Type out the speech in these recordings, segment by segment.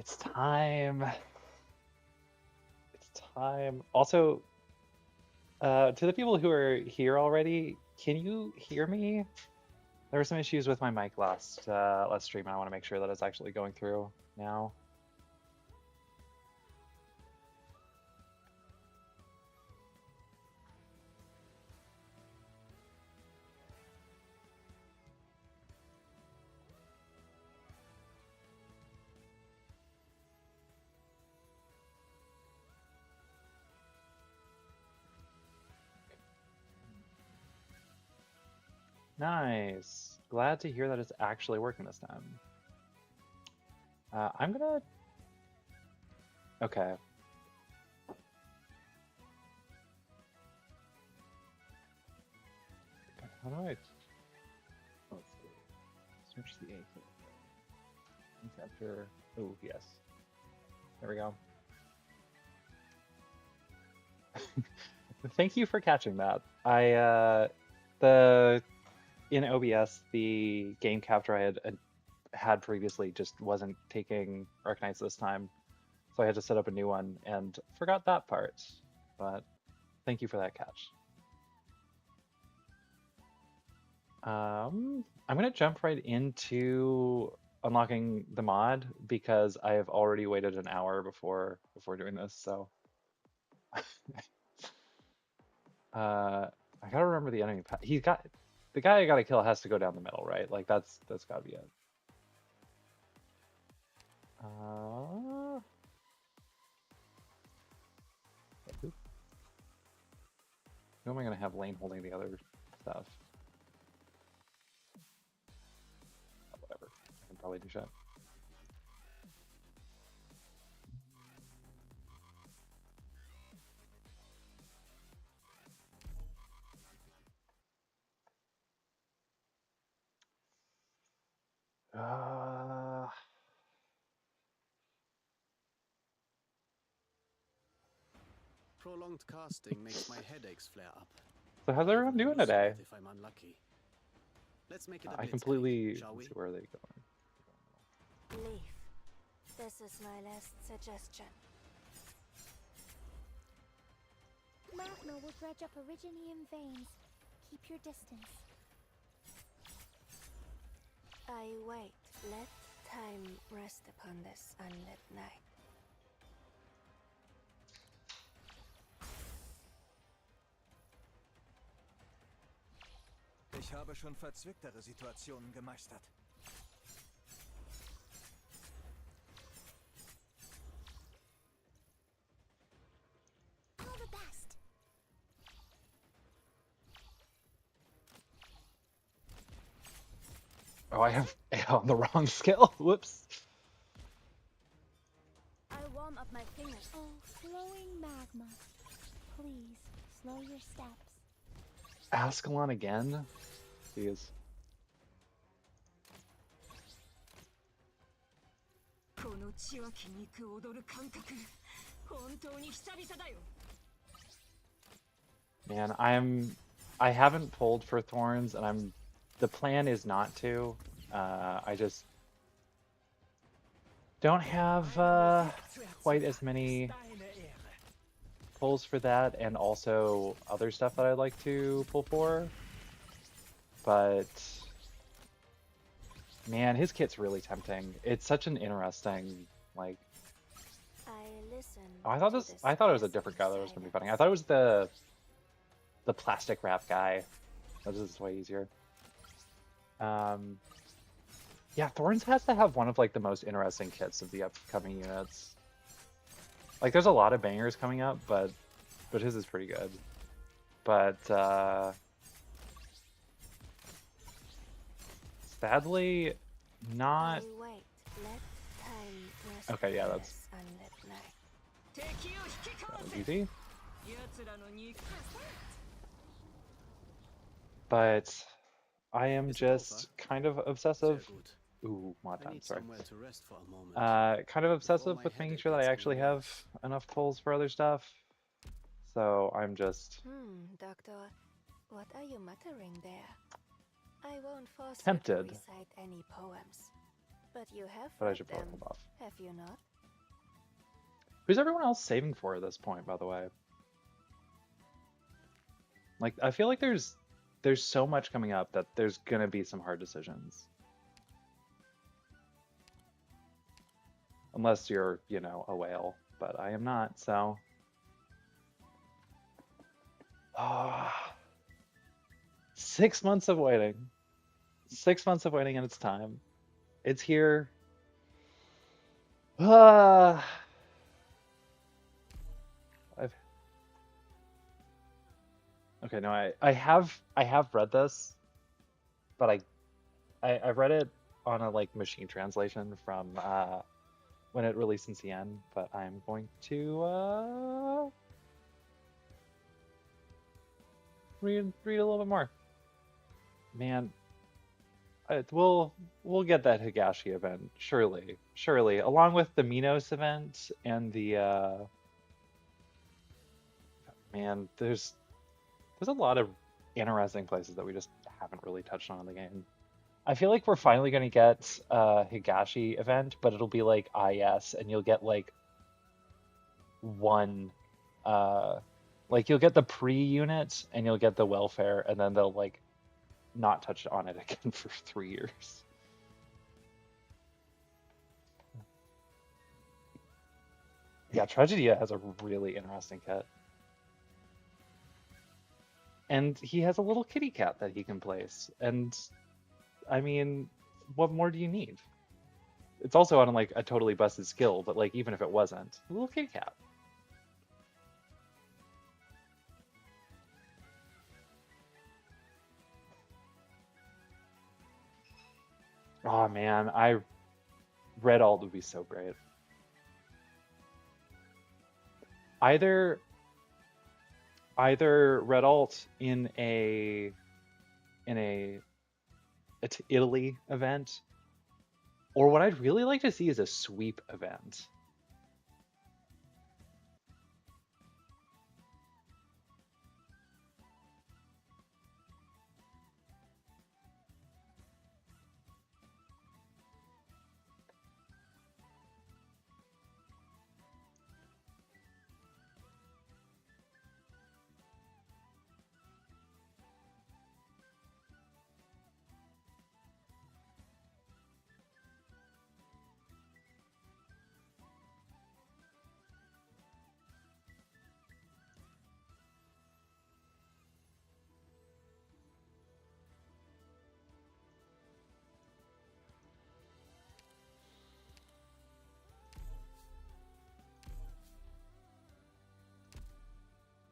It's time. It's time. Also, to the people who are here already, can you hear me? There were some issues with my mic last stream, and I want to make sure that it's actually going through now. Nice. Glad to hear that it's actually working this time. I'm gonna... Okay. How do I... Let's see. Search the A. After... Oh, yes. There we go. Thank you for catching that. In OBS, the game capture I had previously just wasn't taking Recognize this time, so I had to set up a new one and forgot that part. But thank you for that catch. I'm gonna jump right into unlocking the mod because I have already waited an hour before doing this. So I gotta remember the enemy. He's got the guy I gotta kill has to go down the middle, right? Like that's gotta be it. Who am I gonna have Lane holding the other stuff? Whatever. I can probably do shit. Prolonged casting makes my headaches flare up. So how's everyone doing today? If I'm unlucky. Let's make it I completely see where they go. Leave. This is my last suggestion. Magma will dredge up Originium veins. Keep your distance. I wait. Let time rest upon this unlit night. Ich habe schon verzwicktere Situationen gemeistert. All the best. Oh, I have on the wrong skill. Whoops. I warm up my fingers. Oh, flowing magma. Please, slow your steps. Ascalon again? Jeez. Man, I haven't pulled for Thorns, and the plan is not to. I just don't have quite as many pulls for that, and also other stuff that I'd like to pull for. But man, his kit's really tempting. It's such an interesting, like. Oh, I thought it was a different guy that was gonna be fighting. I thought it was the plastic wrap guy. This is way easier. Yeah, Thorns has to have one of like the most interesting kits of the upcoming units. Like, there's a lot of bangers coming up, but his is pretty good. But sadly, not. Okay, yeah, that was easy. But I am just kind of obsessive. Ooh, mod time, sorry. Kind of obsessive with making sure that I actually have enough pulls for other stuff. So I'm just... Doctor, what are you muttering there? I won't force tempted. you to recite any poems, but you have But I should them, pull them off. have you not? Who's everyone else saving for at this point, by the way? Like, I feel like there's so much coming up that there's gonna be some hard decisions. Unless you're, you know, a whale, but I am not, so. 6 months of waiting. 6 months of waiting and it's time. It's here. Ah. Okay, no, I have read this, but I read it on a like machine translation from when it released in CN, but I'm going to read a little bit more. Man, we'll get that Higashi event surely, along with the Minos event and the man. There's a lot of interesting places that we just haven't really touched on in the game. I feel like we're finally gonna get a Higashi event, but it'll be like IS, and you'll get like one, like you'll get the pre-unit and you'll get the welfare, and then they'll like not touch on it again for 3 years. Yeah, Tragedia has a really interesting kit. And he has a little kitty cat that he can place. And I mean, what more do you need? It's also on like a totally busted skill, but like even if it wasn't, a little kitty cat. Oh man, Red Alt would be so great. Either Red Alt in a Italy event, or what I'd really like to see is a sweep event.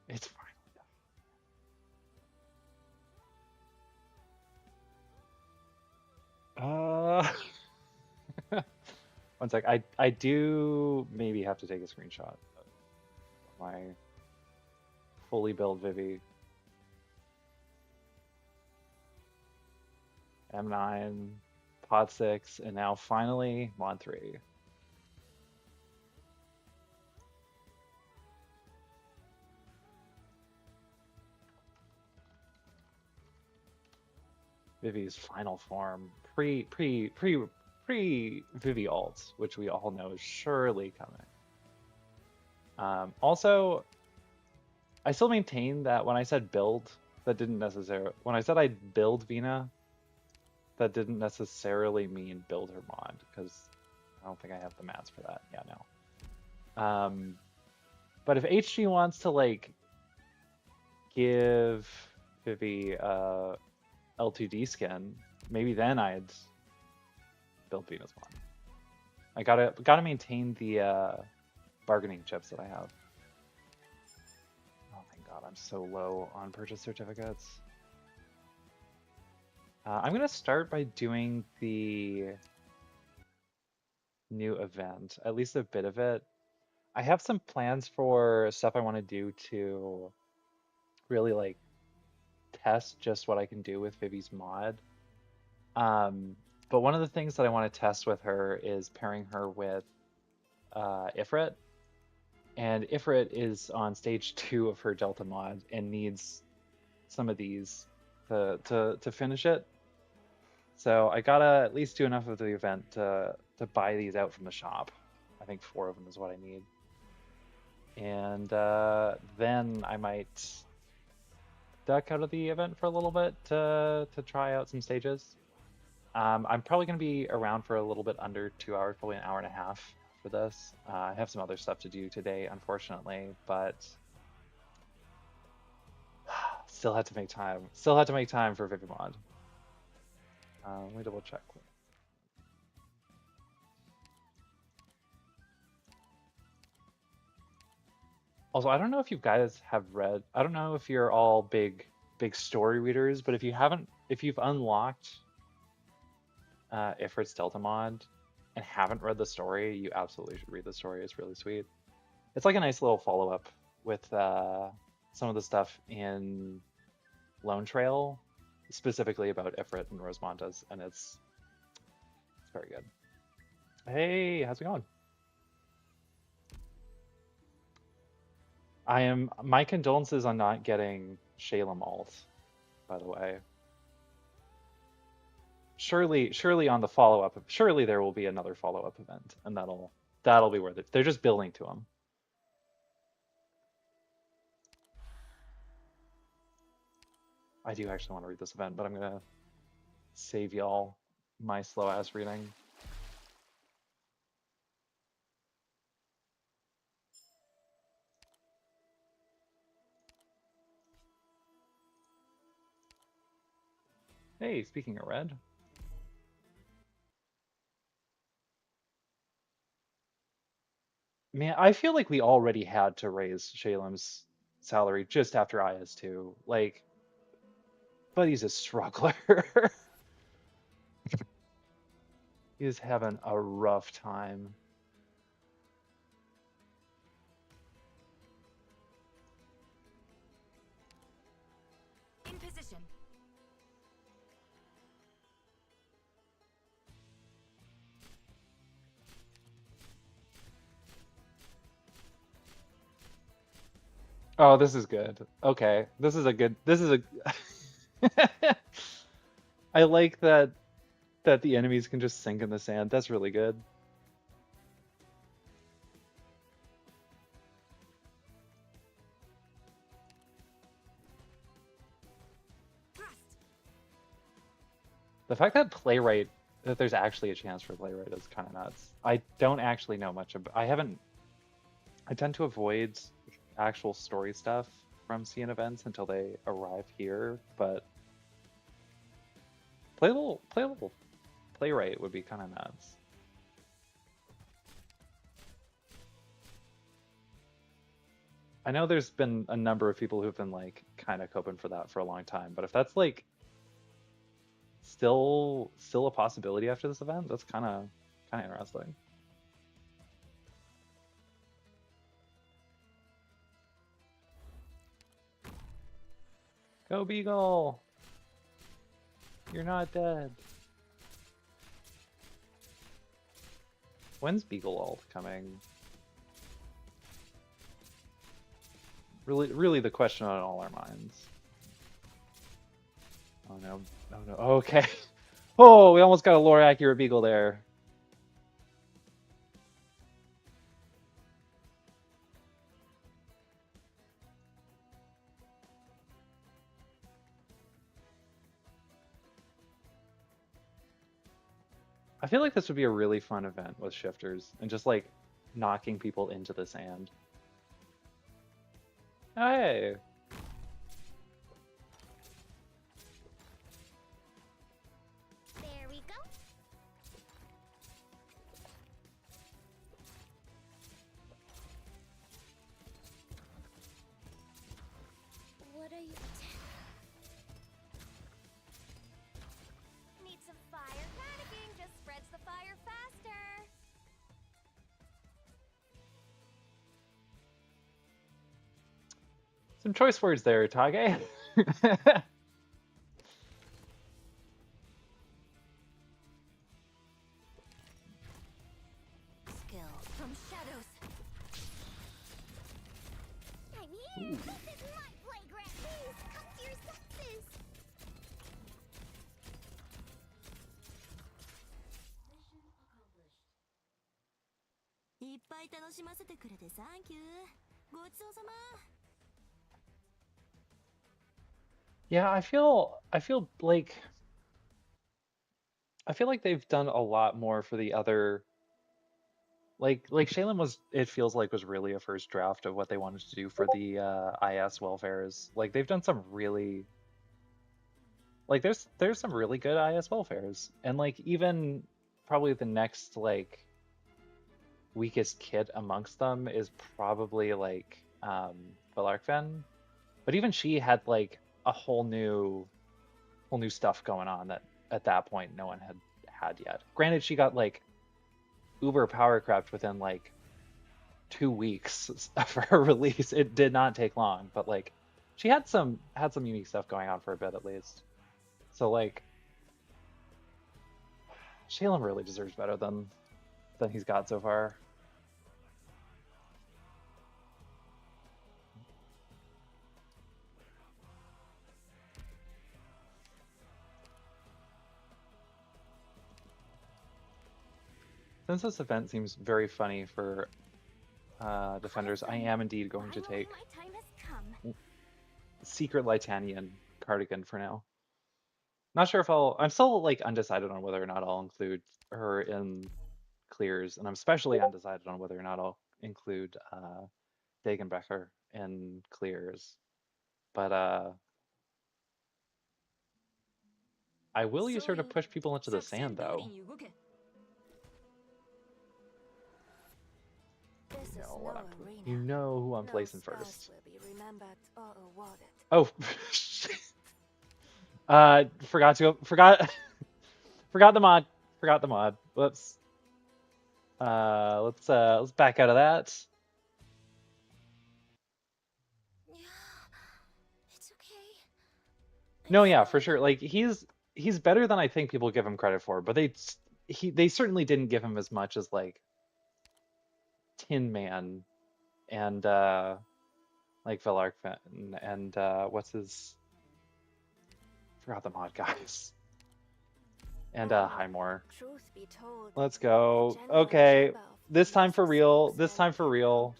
It's finally done. One sec. I do maybe have to take a screenshot of my fully built Vivi. M9, Pod 6, and now finally Mod 3. Vivi's final form, pre Vivi alt, which we all know is surely coming. Also, I still maintain that when I said build, that didn't necessarily. When I said I'd build Vina, that didn't necessarily mean build her mod, because I don't think I have the mats for that. Yeah, no. But if HG wants to like give Vivi L2D skin, maybe then I'd build Venus mod. I gotta maintain the bargaining chips that I have. Oh thank God, I'm so low on purchase certificates. I'm gonna start by doing the new event, at least a bit of it. I have some plans for stuff I want to do to really like test just what I can do with Vivi's mod. But one of the things that I want to test with her is pairing her with Ifrit. And Ifrit is on stage 2 of her Delta mod and needs some of these to finish it. So I gotta at least do enough of the event to buy these out from the shop. I think 4 of them is what I need. And then I might duck out of the event for a little bit to try out some stages. I'm probably going to be around for a little bit under 2 hours, probably an hour and a half for this. I have some other stuff to do today, unfortunately, but still had to make time. Still had to make time for Vivi Mod. Let me double check. Also, I don't know if you guys have read. I don't know if you're all big story readers, but if you've unlocked Ifrit's Delta Mod and haven't read the story, you absolutely should read the story. It's really sweet. It's like a nice little follow-up with some of the stuff in Lone Trail, specifically about Ifrit and Rosemontas, and it's very good. Hey, how's it going? My condolences on not getting Shalem alt, by the way. Surely on the follow-up, surely there will be another follow-up event, and that'll be worth it. They're just building to them. I do actually want to read this event, but I'm gonna save y'all my slow-ass reading. Hey, speaking of red. Man, I feel like we already had to raise Shalem's salary just after IS2. Like, but he's a struggler. He is having a rough time. In position. Oh, this is good. Okay, this is a. I like that the enemies can just sink in the sand. That's really good. The fact that there's actually a chance for playwright is kind of nuts. I don't actually know much about. I tend to avoid actual story stuff from CN events until they arrive here, but play a little playwright would be kind of nuts. I know there's been a number of people who've been like kind of coping for that for a long time, but if that's like still a possibility after this event, that's kind of interesting. Go Beagle! You're not dead. When's Beagle ult coming? Really the question on all our minds. Oh no, oh no, okay. Oh, we almost got a lore accurate Beagle there. I feel like this would be a really fun event with shifters and just like knocking people into the sand. Hey! There we go. What are you? Need some fire. Panicking just spreads the fire faster. Some choice words there, Tage. Skill from shadows. I'm here. This is my playground. Please come to your senses. Yeah, I feel like they've done a lot more for the other like Shaylin was it feels like was really a first draft of what they wanted to do for the IS welfares. Like they've done some really like there's some really good IS welfares. And like even probably the next like weakest kit amongst them is probably like Valarkven. But even she had like a whole new stuff going on that at that point no one had yet. Granted, she got like uber power crept within like 2 weeks of her release. It did not take long, but like she had some unique stuff going on for a bit at least. So like Shaylin really deserves better than he's got so far. Since this event seems very funny for defenders, I am indeed going to take Secret Litanian cardigan for now. Not sure if I'm still like undecided on whether or not I'll include her in clears, and I'm especially undecided on whether or not I'll include Dagenbecker in clears. But I will use her to push people into the sand though. You know who I'm placing first. Oh, forgot forgot the mod. Forgot the mod. Whoops. Let's back out of that. It's okay. No, yeah, for sure. Like he's better than I think people give him credit for, but they certainly didn't give him as much as like Tin Man and like Velarkven and what's his forgot the mod guys. And Highmore. Let's go. Okay. This time for real. This time for real.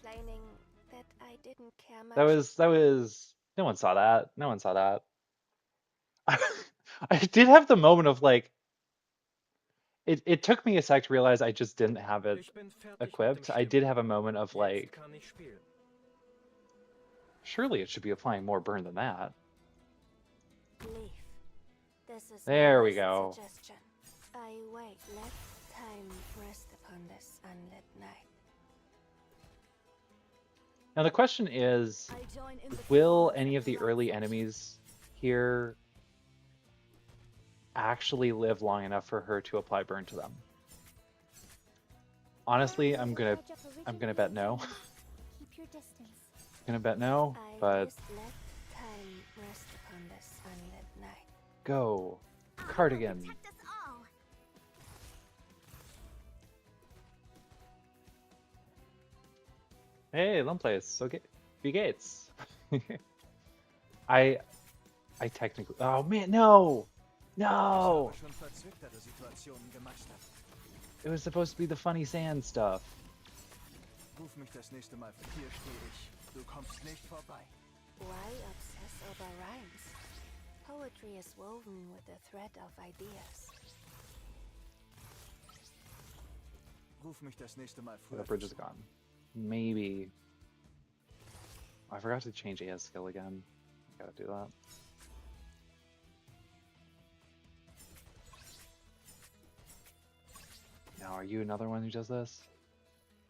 That was no one saw that. No one saw that. I did have the moment of like it took me a sec to realize I just didn't have it equipped. I did have a moment of like surely it should be applying more burn than that. There we go. I wait, let time rest upon this unlit night. Now the question is, will any of the early enemies here actually live long enough for her to apply burn to them? Honestly, I'm gonna bet no. Keep your distance. I'm gonna bet no, but Let time rest upon this unlit night. go. Cardigan. Protect us all. Hey, Lumplace. So be Gates. I technically. Oh man, no, no. Schon verzwicktere Situationen gemeistert. It was supposed to be the funny sand stuff. Ruf mich das nächste Mal. Hier stehe ich. Du kommst nicht vorbei. Why obsess over rhymes? Poetry is woven with the thread of ideas. Ruf mich das nächste Mal The früher. bridge is gone. Maybe. I forgot to change AS skill again. Gotta do that. Now, are you another one who does this?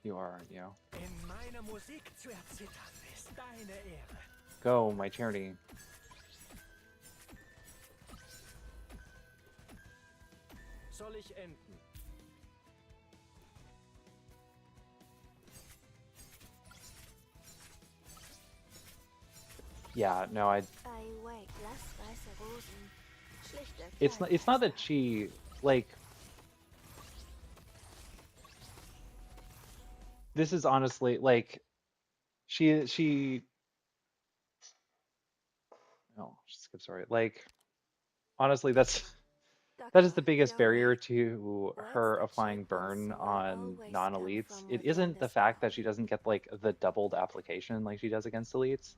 You are, aren't you? In meiner Musik zu erzittern ist deine Ehre. Go, my charity. Soll ich enden? Yeah, no, I wait, lass weiße Rosen. Schlichter it's not that she like this is honestly like she no, skip sorry. Like honestly that is the Doctor, biggest you're barrier right. to Words her that applying shape one's burn soul on always come non-elites. from It within isn't the the fact that stone. she doesn't get like the doubled application like she does against elites,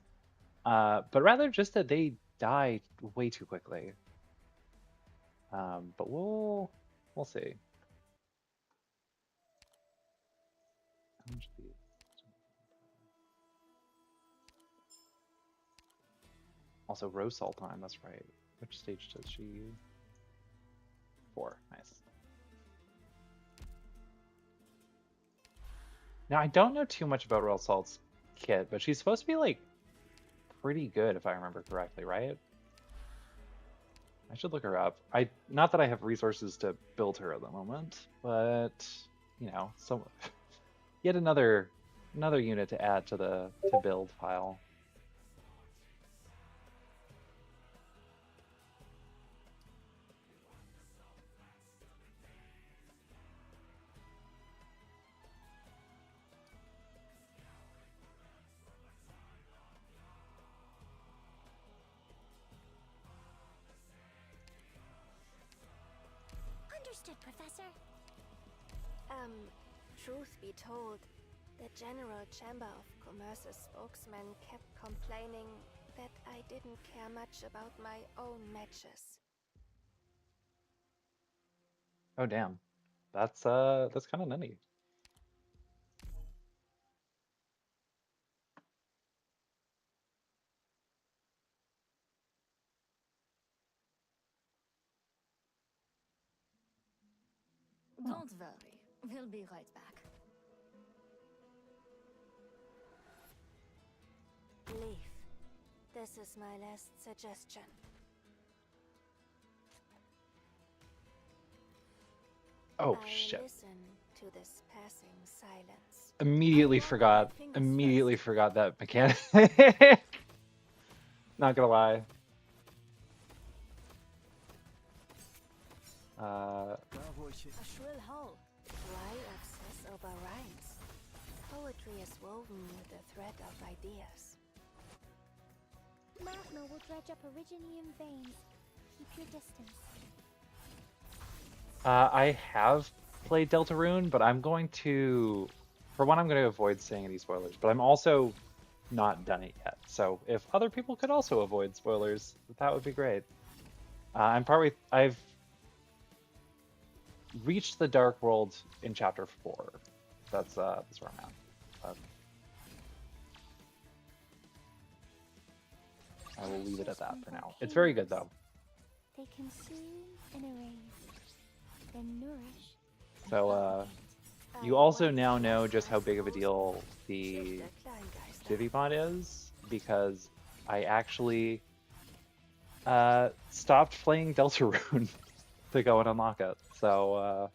but rather just that they die way too quickly. But we'll see. How much do you- Also, rose salt time. That's right. Which stage does she? 4. Nice. Now I don't know too much about rose salt's kit, but she's supposed to be like pretty good if I remember correctly, right? I should look her up. Not that I have resources to build her at the moment, but you know, so yet another unit to add to the to build pile. Understood, Professor. Truth be told, the General Chamber of Commerce's spokesman kept complaining that I didn't care much about my own matches. Oh damn, that's kind of nutty. Don't worry. We'll be right back. Leave. This is my last suggestion. Oh I shit! listen to this passing silence. Immediately I walk on my forgot. fingers Immediately first. forgot that mechanic. Not gonna lie. Da, wo ich hin. A shrill howl. Why obsess over rhymes? Poetry is woven with the thread of ideas. Magma will dredge up Originium veins. Keep your distance. I have played Deltarune, but I'm going to, for one, I'm going to avoid saying any spoilers, but I'm also not done it yet. So if other people could also avoid spoilers, that would be great. I've reached the Dark World in Chapter 4. That's where I'm at. I will leave it at that for now. It's very good though. They consume and erase, then nourish. So you also now know just how big of a deal the Vivi mod is, because I actually stopped playing Deltarune to go and unlock it. So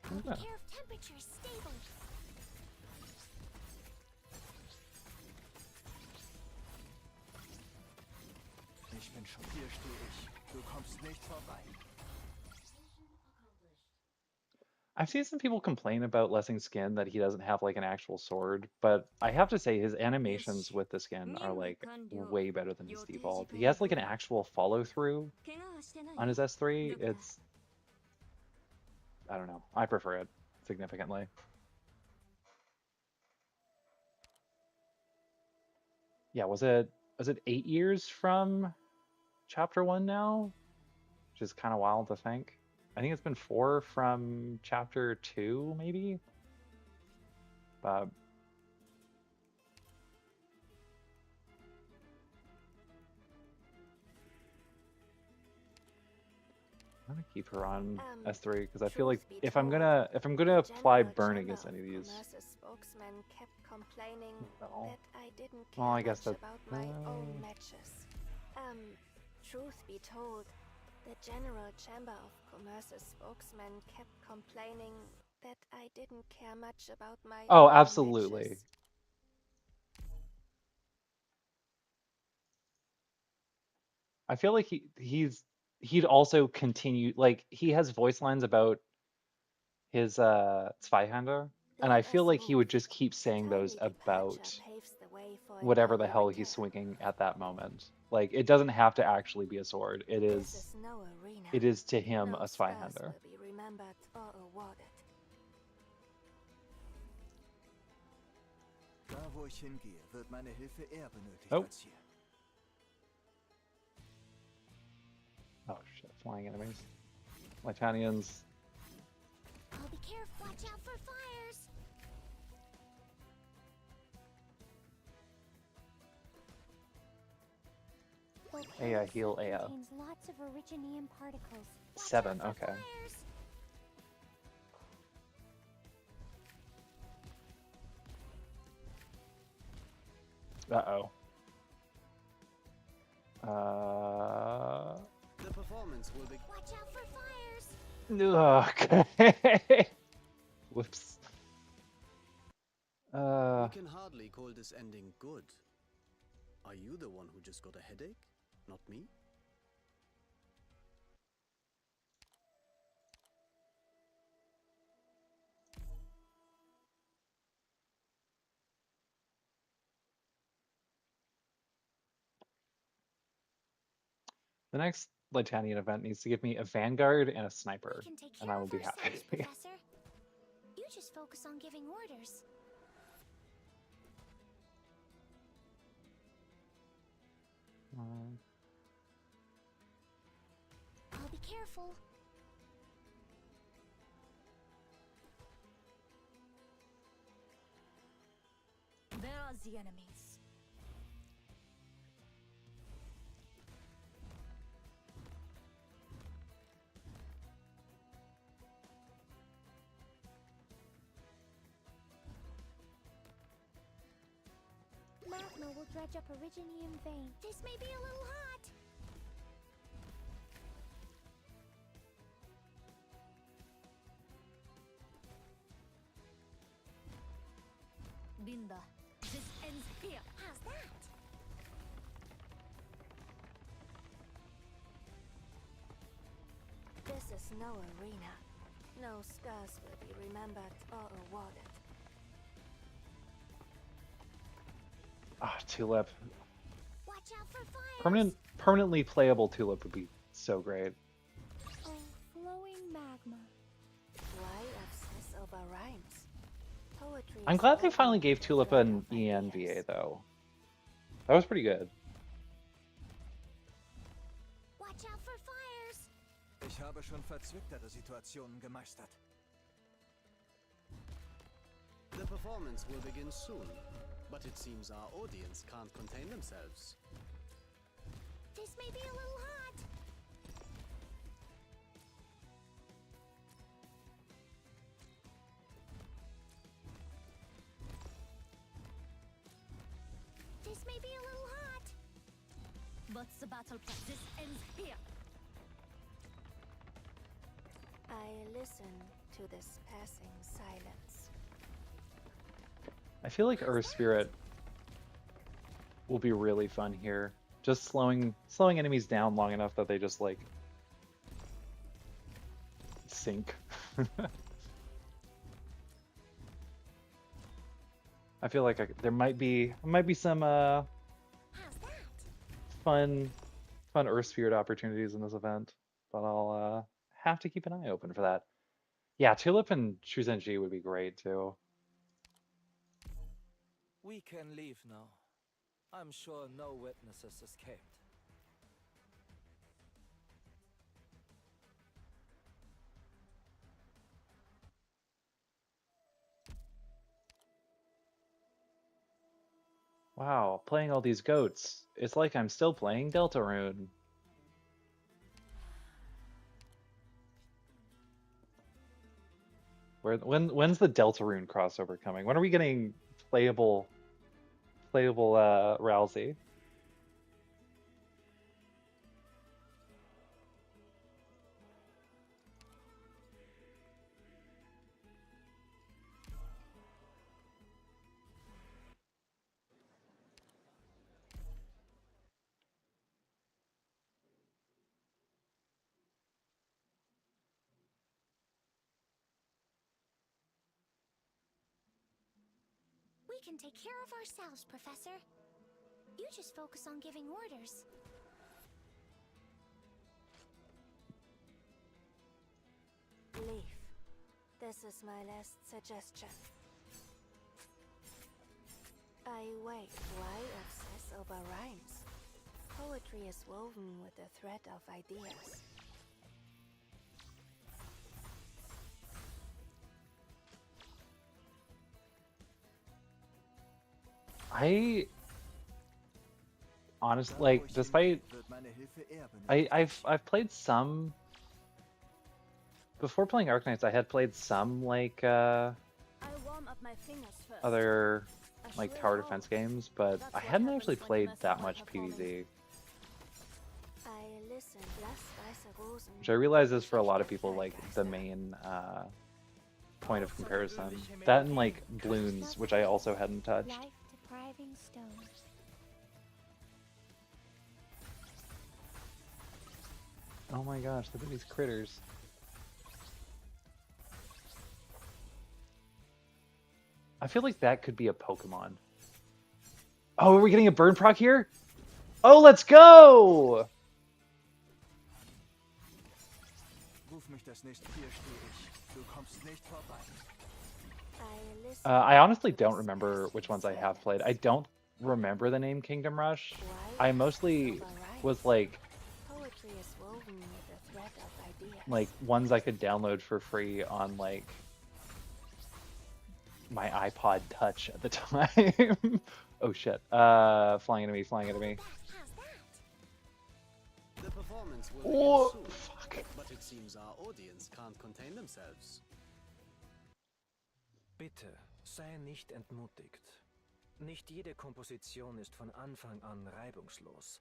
Take care of temperatures stable. Ich bin schon hier, stehe ich. Du kommst nicht vorbei. I've seen some people complain about Lessing's skin that he doesn't have like an actual sword, but I have to say his animations with the skin are like way better than his default. He has like an actual follow through on his S3. It's, I don't know. I prefer it significantly. Yeah, was it 8 years from chapter 1 now? Which is kind of wild to think. I think it's been 4 from chapter 2, maybe. But I'm gonna keep her on S3 because I feel like if I'm gonna apply burn against any of these. Spokesman kept complaining No. that I didn't Well, care I guess much that- about my own matches. Truth be told, the General Chamber of Commerce's spokesman kept complaining that I didn't care much about my Oh, own absolutely. matches. I feel like he'd also continue, like he has voice lines about his Zweihander And I feel like he would just keep saying those about whatever the hell he's swinging at that moment. Like, it doesn't have to actually be a sword. It is to him a Zweihander. Da, wo ich hingehe, wird meine Hilfe eher benötigt Oh. als hier. Oh shit, flying enemies. Lytanians. I'll be careful. Watch out for fires. Aya, heal Aya. Contains lots of originium particles. Watch 7, out for okay. fires. Uh-oh. The performance will be. Watch out for fires. Okay. Whoops. We can hardly call this ending good. Are you the one who just got a headache? Not me? The next Lytanian event needs to give me a Vanguard and a Sniper, We can take and care I will of be ourselves, happy. Professor. You just focus on giving orders. I'll be careful. There are the enemies. Magma will dredge up originium vein. This may be a little hot. Binda, this ends here. How's that? This is no arena. No scars will be remembered or awarded. Ah, Tulip. Watch out for fire. Permanently playable Tulip would be so great. Oh, flowing magma. Why obsess over rhymes? Poetry I'm is glad they only finally the gave Tulip flow an of ideas. ENVA, though. That was pretty good. Watch out for fires. Ich habe schon verzwicktere Situationen gemeistert. The performance will begin soon, but it seems our audience can't contain themselves. This may be a little hot. This may be a little hot. What's the battle plan? This ends here. I listen to this passing silence. I feel like Earth Spirit will be really fun here. Just slowing enemies down long enough that they just like sink. I feel like there might be some How's that? fun Earth Spirit opportunities in this event, but I'll have to keep an eye open for that. Yeah, Tulip and Shuzenji would be great too. We can leave now. I'm sure no witnesses escaped. Wow, playing all these goats. It's like I'm still playing Deltarune. When's the Deltarune crossover coming? When are we getting playable Rousey? We can take care of ourselves, Professor. You just focus on giving orders. Leaf. This is my last suggestion. Wait, why obsess over rhymes? Poetry is woven with the thread of ideas. I honestly, like, despite Wird meine Hilfe eher benötigt. I've played some before playing Arknights. I had played some like I warm up my fingers first. other A like shrill tower roll. defense games, but That's I what hadn't happens actually when you played mess that with my much performance. PvZ, I listen. Lass weiße Rosen. which I realize is for a lot of people like the main point of comparison. That and like Bloons, which I also hadn't touched. Life-depriving stones. Oh my gosh, look at these critters. I feel like that could be a Pokemon. Oh, are we getting a burn proc here? Oh, let's go! Ruf mich das nächste. Hier stehe ich. Du kommst nicht vorbei. I listen. I honestly don't remember which ones I have played. I don't remember the name Kingdom Rush. I mostly was like Poetry is woven with the thread of ideas. ones I could download for free on like my iPod Touch at the time. Oh shit. Flying into me, flying into me. How's that? The performance will Oh, begin soon, fuck. but it seems our audience can't contain themselves. Bitte, sei nicht entmutigt. Nicht jede Komposition ist von Anfang an reibungslos.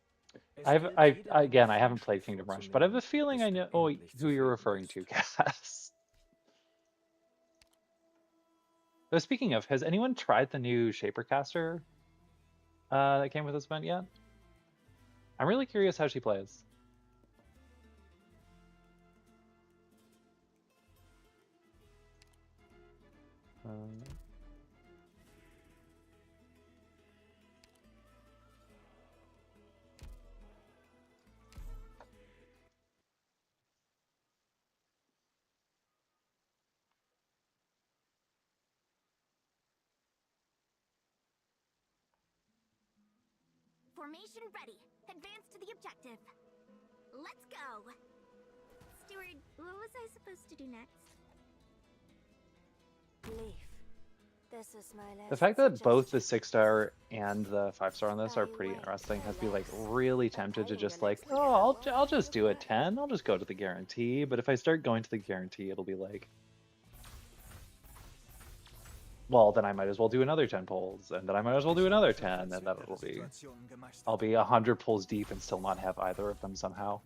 Es gilt, jede Again, I haven't Feinschliff played Kingdom Rush, but I have a vorzunehmen, feeling I bis know du endlich who you're zufrieden referring to, bist. Cass. Though speaking of, has anyone tried the new Shapercaster that came with this event yet? I'm really curious how she plays. Formation ready. Advance to the objective. Let's go. Steward, what was I supposed to do next? Leaf. This is my last The fact that both the suggestion. 6-star and the 5-star on this are pretty interesting has me like really tempted to just like, oh, I'll just do a 10. I'll just go to the guarantee. But if I start going to the guarantee, it'll be like, well, then I might as well do another 10 pulls, and then I might as well do another 10, and then it'll be, Situationen gemeistert. I'll be 100 pulls deep and still not have either of them somehow.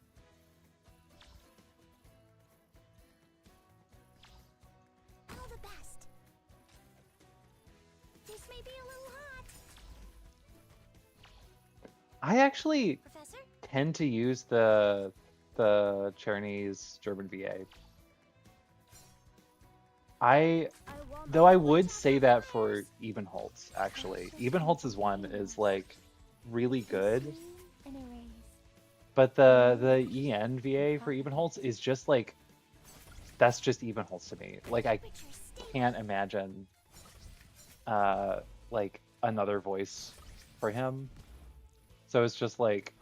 All the best. This may be a little hot. I actually Professor? tend to use the Chinese German VA. Though I would say that for Ebenholz, actually. Ebenholz's one is like really good, And erase. but the EN VA for Ebenholz is just like, that's just Ebenholz to me. Like I Picture state. can't imagine like another voice for him. So it's just like,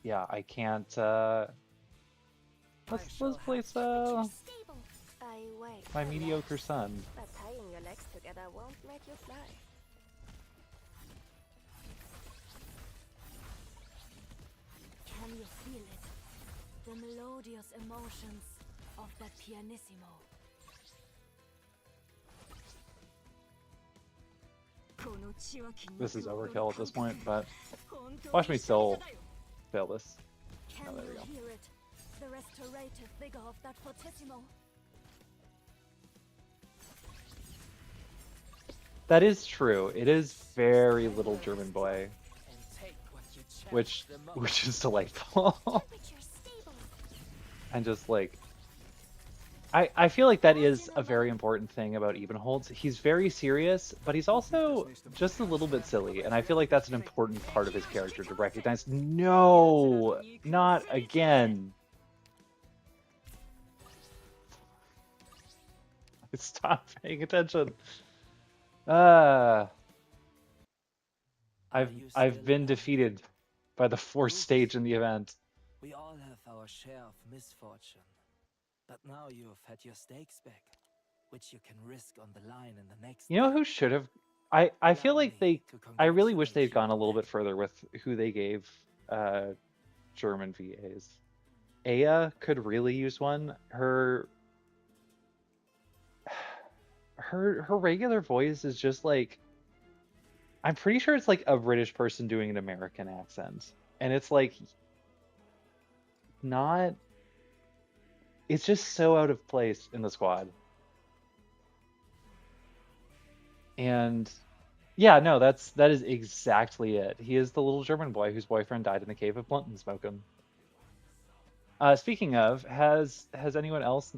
I can't let's place Stable. Wait. my relax. mediocre son. But tying your legs together won't make you fly. Can you feel it? The melodious emotions of that pianissimo. This is overkill at this point, but watch me still fail this. Can Oh, there we you go. hear it? The restorative vigor of that fortissimo. That is true. It is very little German boy, And take what you cherish which the most. which is delightful. Picture stable. And just like I feel like that is a very important thing about Ebenholz. He's very serious, but he's also just a little bit silly, and I feel like that's an important part of his character to recognize. No, not again. Stop paying attention. I've been defeated by the fourth stage in the event. We all have our share of misfortune. But now you've had your stakes back, which you can risk on the line in the next You know game. who should have? I feel like I really wish they'd gone a little bit further with who they gave German VAs. Aya could really use one. Her regular voice is just like, I'm pretty sure it's like a British person doing an American accent. And it's like not, it's just so out of place in the squad. And yeah, no, that is exactly it. He is the little German boy whose boyfriend died in the cave of Bluntensmoken. Speaking of, has anyone else?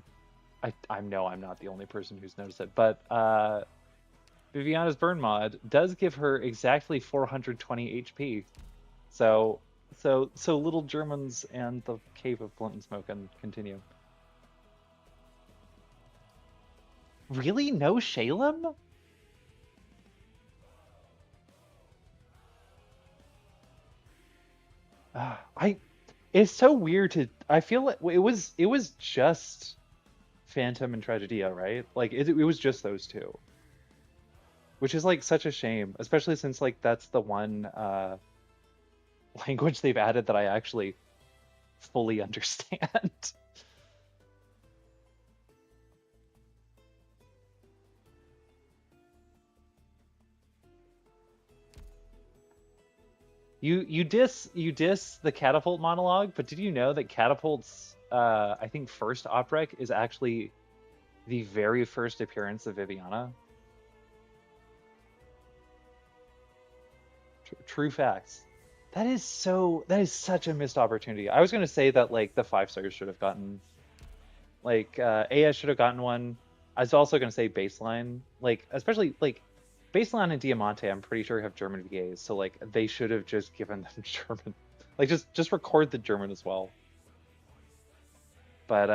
I know I'm not the only person who's noticed it, but Viviana's burn mod does give her exactly 420 HP. So little Germans and the cave of Bluntensmoken continue. Really? No Shalem? It's so weird to. I feel like it was just Phantom and Tragedia, right? Like it was just those two, which is like such a shame, especially since like that's the one language they've added that I actually fully understand. You diss the Catapult monologue, but did you know that Catapult's I think first oprec is actually the very first appearance of Viviana? True facts. That is such a missed opportunity. I was gonna say that like the 5 stars should have gotten like AS should have gotten one. I was also gonna say baseline, like especially like Baseline and Diamante, I'm pretty sure have German VAs, so like they should have just given them German. Like just record the German as well. But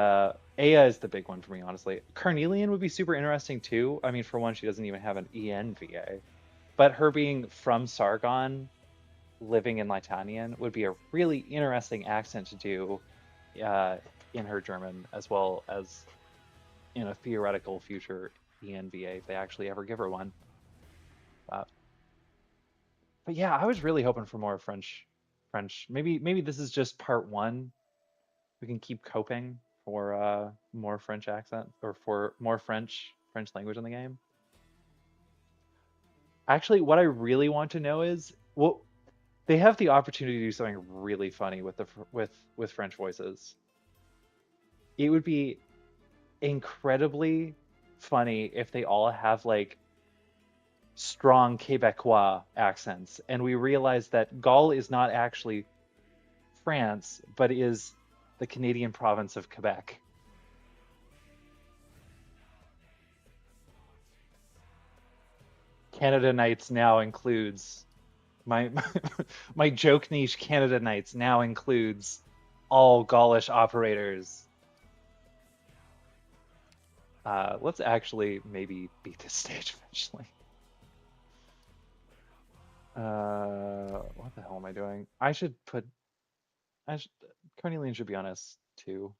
Aya is the big one for me, honestly. Carnelian would be super interesting too. I mean, for one, she doesn't even have an EN VA. But her being from Sargon, living in Litanian, would be a really interesting accent to do in her German, as well as in a theoretical future EN VA if they actually ever give her one. But yeah, I was really hoping for more French. Maybe this is just part one. We can keep coping for more French accent or for more French language in the game. Actually, what I really want to know is, well, they have the opportunity to do something really funny with the with French voices. It would be incredibly funny if they all have like strong Quebecois accents, and we realize that Gaul is not actually France, but is the Canadian province of Quebec. Canada Nights now includes my my joke niche. Canada Nights now includes all Gaulish operators. Let's actually maybe beat this stage eventually. What the hell am I doing? Carnelian should be on S2.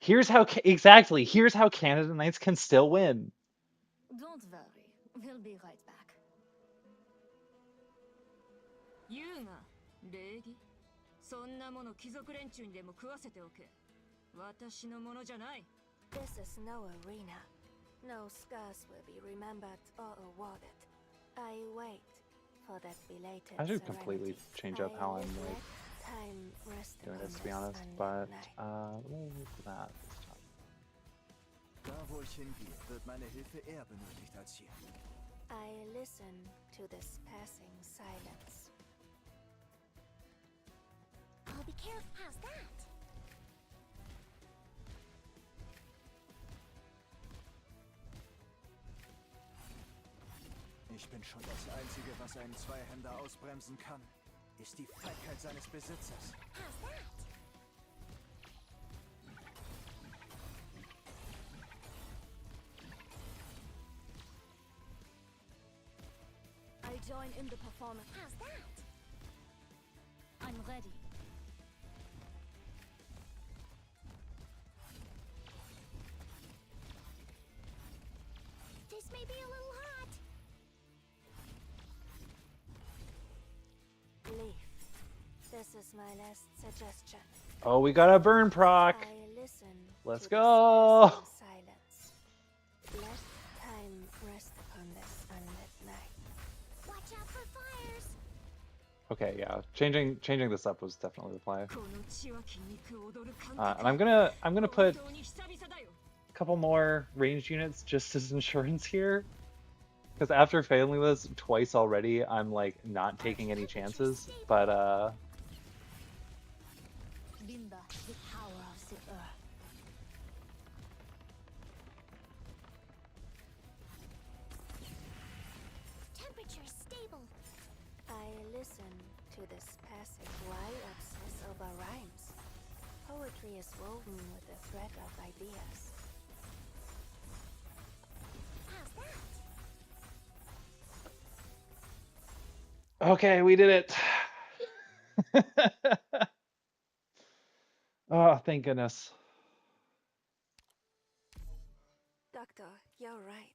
Here's how Canada Knights can still win. Don't worry, we'll be right back. 優雅、礼儀、そんなもの貴族連中にでも食わせておけ。私のものじゃない。This is no arena. No scars will be remembered or awarded. I wait for that belated I should completely change up how I'm like doing this, to be honest, but we'll move to that this time. Da, wo ich hingehe, wird meine Hilfe eher benötigt als hier. I listen to this passing silence. I'll be careful. How's that? Ich bin schon das Einzige, was einen Zweihänder ausbremsen kann, ist die Feigheit seines Besitzers. How's that? I'll join in the performance. How's that? I'm ready. This may be a little hot. Leave. This is my last suggestion. Oh, we got a burn proc. I listen. Let's to go. this in silence. Let time rest upon this unlit night. Watch out for fires. Okay, yeah. Changing this up was definitely the play. この血は気肉踊る感 And I'm gonna put 本当に久々だよ a couple more ranged units just as insurance here. Because after failing this twice already, I'm like not taking any chances. But Limba, the power of the earth. Temperature stable. I listen to this passage. Why obsess over rhymes? Poetry is woven with the thread of ideas. How's that? okay, we did it. Oh, thank goodness. Doctor, you're right.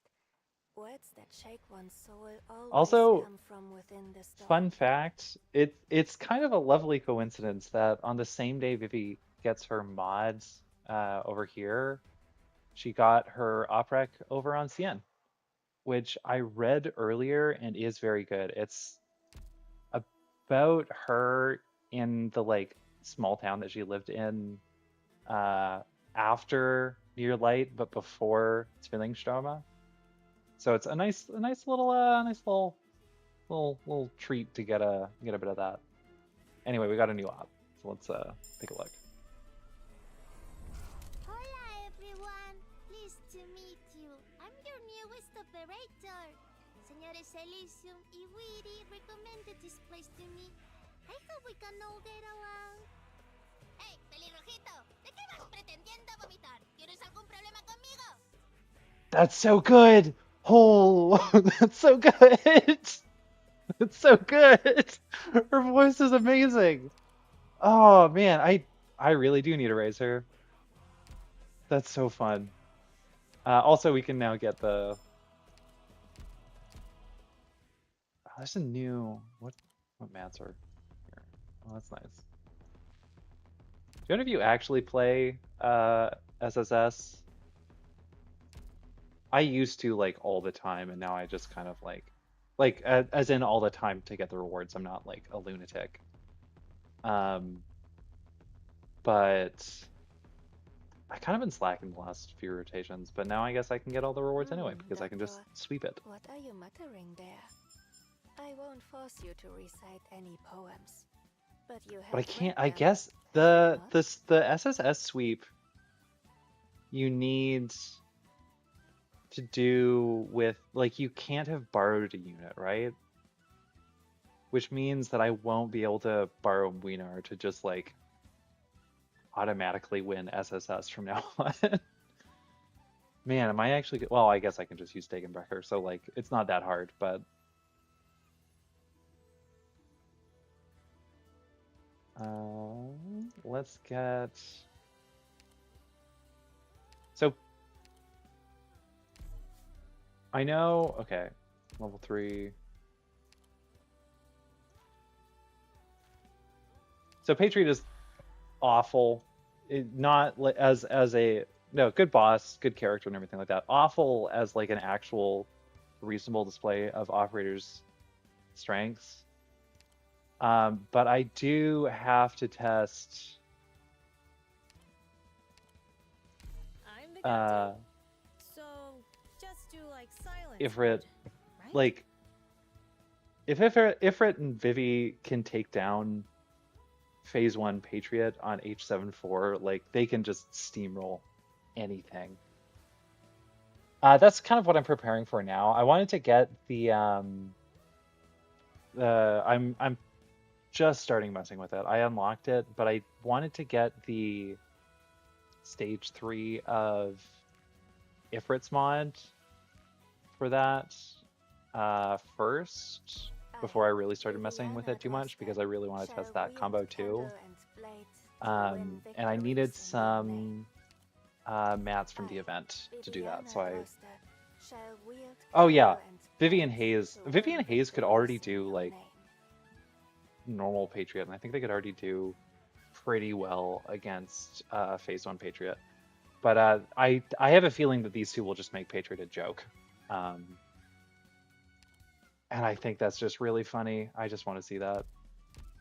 Words that shake one's soul always Also, come from within the storm. Fun fact, it's kind of a lovely coincidence that on the same day Vivi gets her mods over here, she got her oprec over on CN, which I read earlier and is very good. It's about her in the like small town that she lived in after Near Light, but before Zwillingsdrama. So it's a nice little treat to get a bit of that. Anyway, we got a new op, so let's take a look. Hola everyone. Pleased to meet you. I'm your newest operator. Señores Elysium y Vivi recommended this place to me. I hope we can all get along. Hey, pelirrojito, ¿de qué vas pretendiendo vomitar? ¿Tienes algún problema conmigo? That's so good. Oh, that's so good. It's so good. Her voice is amazing. Oh man, I really do need to raise her. That's so fun. Also, we can now get the. Oh, there's a new what mats are here? Oh, that's nice. Do any of you actually play SSS? I used to like all the time, and now I just kind of like as in all the time to get the rewards. I'm not like a lunatic. But I kind of been slacking the last few rotations, but now I guess I can get all the rewards anyway because I can just Doctor, sweep it. what are you muttering there? I won't force you to recite any poems, but you have. But I can't. read I them, guess have you the SSS sweep you need to do with like you can't have borrowed a unit, right? Which means that I won't be able to borrow Wiener to just like automatically win SSS from now on. Man, am I actually well, I guess I can just use Stegenbrecher, so like it's not that hard, but let's get so I know, okay, level 3. So Patriot is awful. Not as a no, good boss, good character and everything like that. Awful as like an actual reasonable display of Operator's strengths. But I do have to test I'm the captain. So just do like silence. Ifrit, right? like if Ifrit and Vivi can take down Phase 1 Patriot on H7-4, like they can just steamroll anything. That's kind of what I'm preparing for now. I wanted to get the I'm just starting messing with it. I unlocked it, but I wanted to get the stage 3 of Ifrit's mod for that first before I really started messing with it too much, because I really want to test that combo too. And I needed some mats from the event to do that, so oh yeah, Vivi and Hayes could already do like normal Patriot, and I think they could already do pretty well against Phase 1 Patriot. But I have a feeling that these two will just make Patriot a joke. And I think that's just really funny. I just want to see that.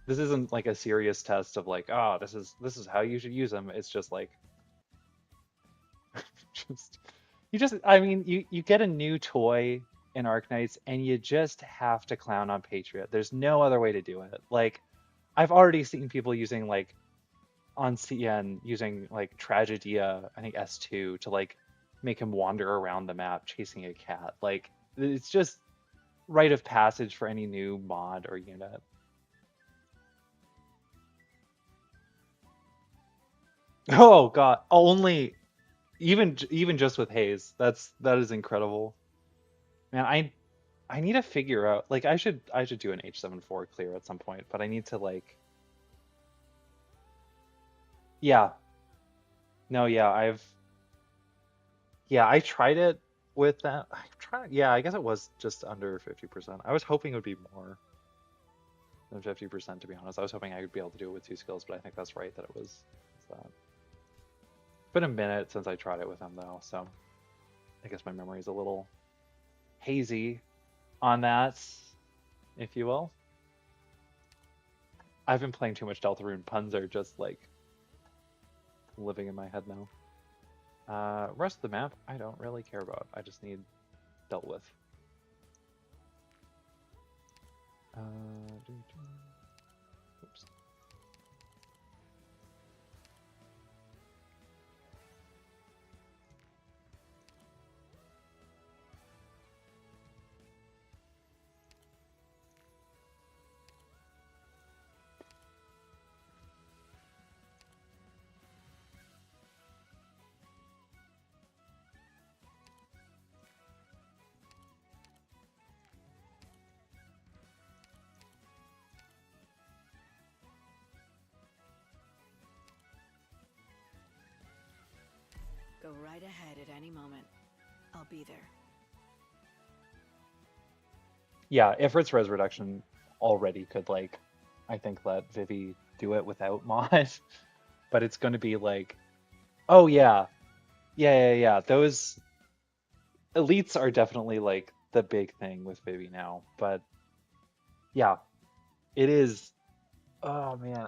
This isn't like a serious test of like, oh, this is how you should use them. It's just like, I mean, you get a new toy in Arknights and you just have to clown on Patriot. There's no other way to do it. Like, I've already seen people using like on CN using like Tragedia, I think S2, to like make him wander around the map chasing a cat. Like, it's just rite of passage for any new mod or unit. Oh god, only even just with Hayes, that is incredible. Man, I need to figure out, like, I should do an H74 clear at some point, but I need to like, yeah. No, yeah, I tried it with that. Yeah, I guess it was just under 50%. I was hoping it would be more than 50%, to be honest. I was hoping I would be able to do it with 2 skills, but I think that's right that it was that. It's been a minute since I tried it with him though, so I guess my memory is a little hazy on that, if you will. I've been playing too much Deltarune. Puns are just like living in my head now. Rest of the map, I don't really care about. I just need dealt with. Oops. Go right ahead at any moment. I'll be there. Yeah, Ifrit's res reduction already could, like, I think let Vivi do it without mod, but it's going to be like, oh yeah, yeah. Those elites are definitely like the big thing with Vivi now, but yeah, it is. Oh man,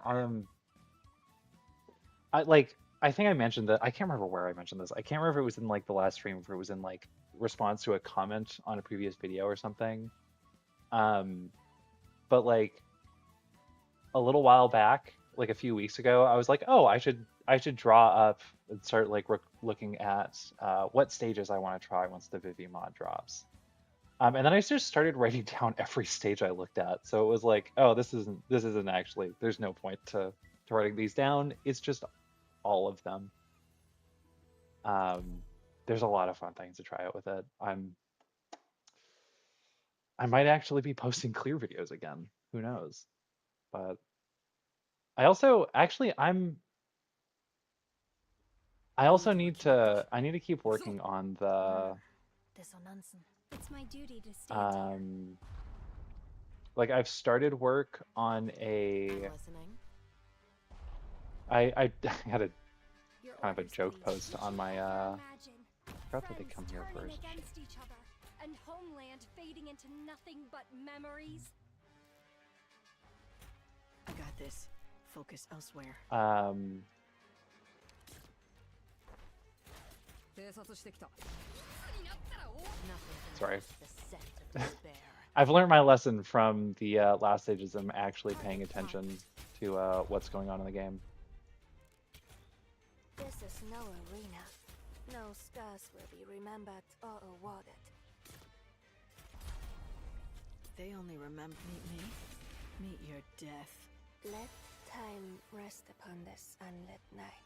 I think I mentioned that. I can't remember where I mentioned this. I can't remember if it was in like the last stream, if it was in like response to a comment on a previous video or something. But like a little while back, like a few weeks ago, I was like, oh, I should draw up and start like looking at what stages I want to try once the Vivi mod drops. And then I just started writing down every stage I looked at. So it was like, oh, this isn't actually. There's no point to writing these down. It's just all of them. There's a lot of fun things to try out with it. I might actually be posting clear videos again. Who knows? But I also need to keep working on the It's my duty to stay like I've started work on I had a kind of a joke post on my I forgot that they come here first. And homeland fading into nothing but memories. I got this. Focus elsewhere. Sorry. I've learned my lesson from the last stages. I'm actually paying attention to what's going on in the game. This is no arena. No scars will be remembered or awarded. They only remember meet your death. Let time rest upon this unlit night.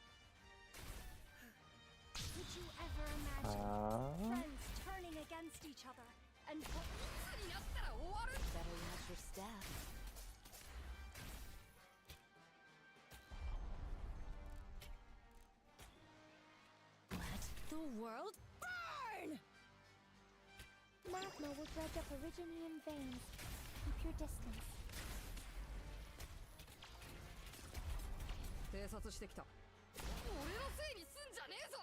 Did you ever imagine friends turning against each other and Better watch your step. Let the world burn! magma will dredge up originium veins? Keep your distance. 偵察してきた。俺のせいにすんじゃねえぞ。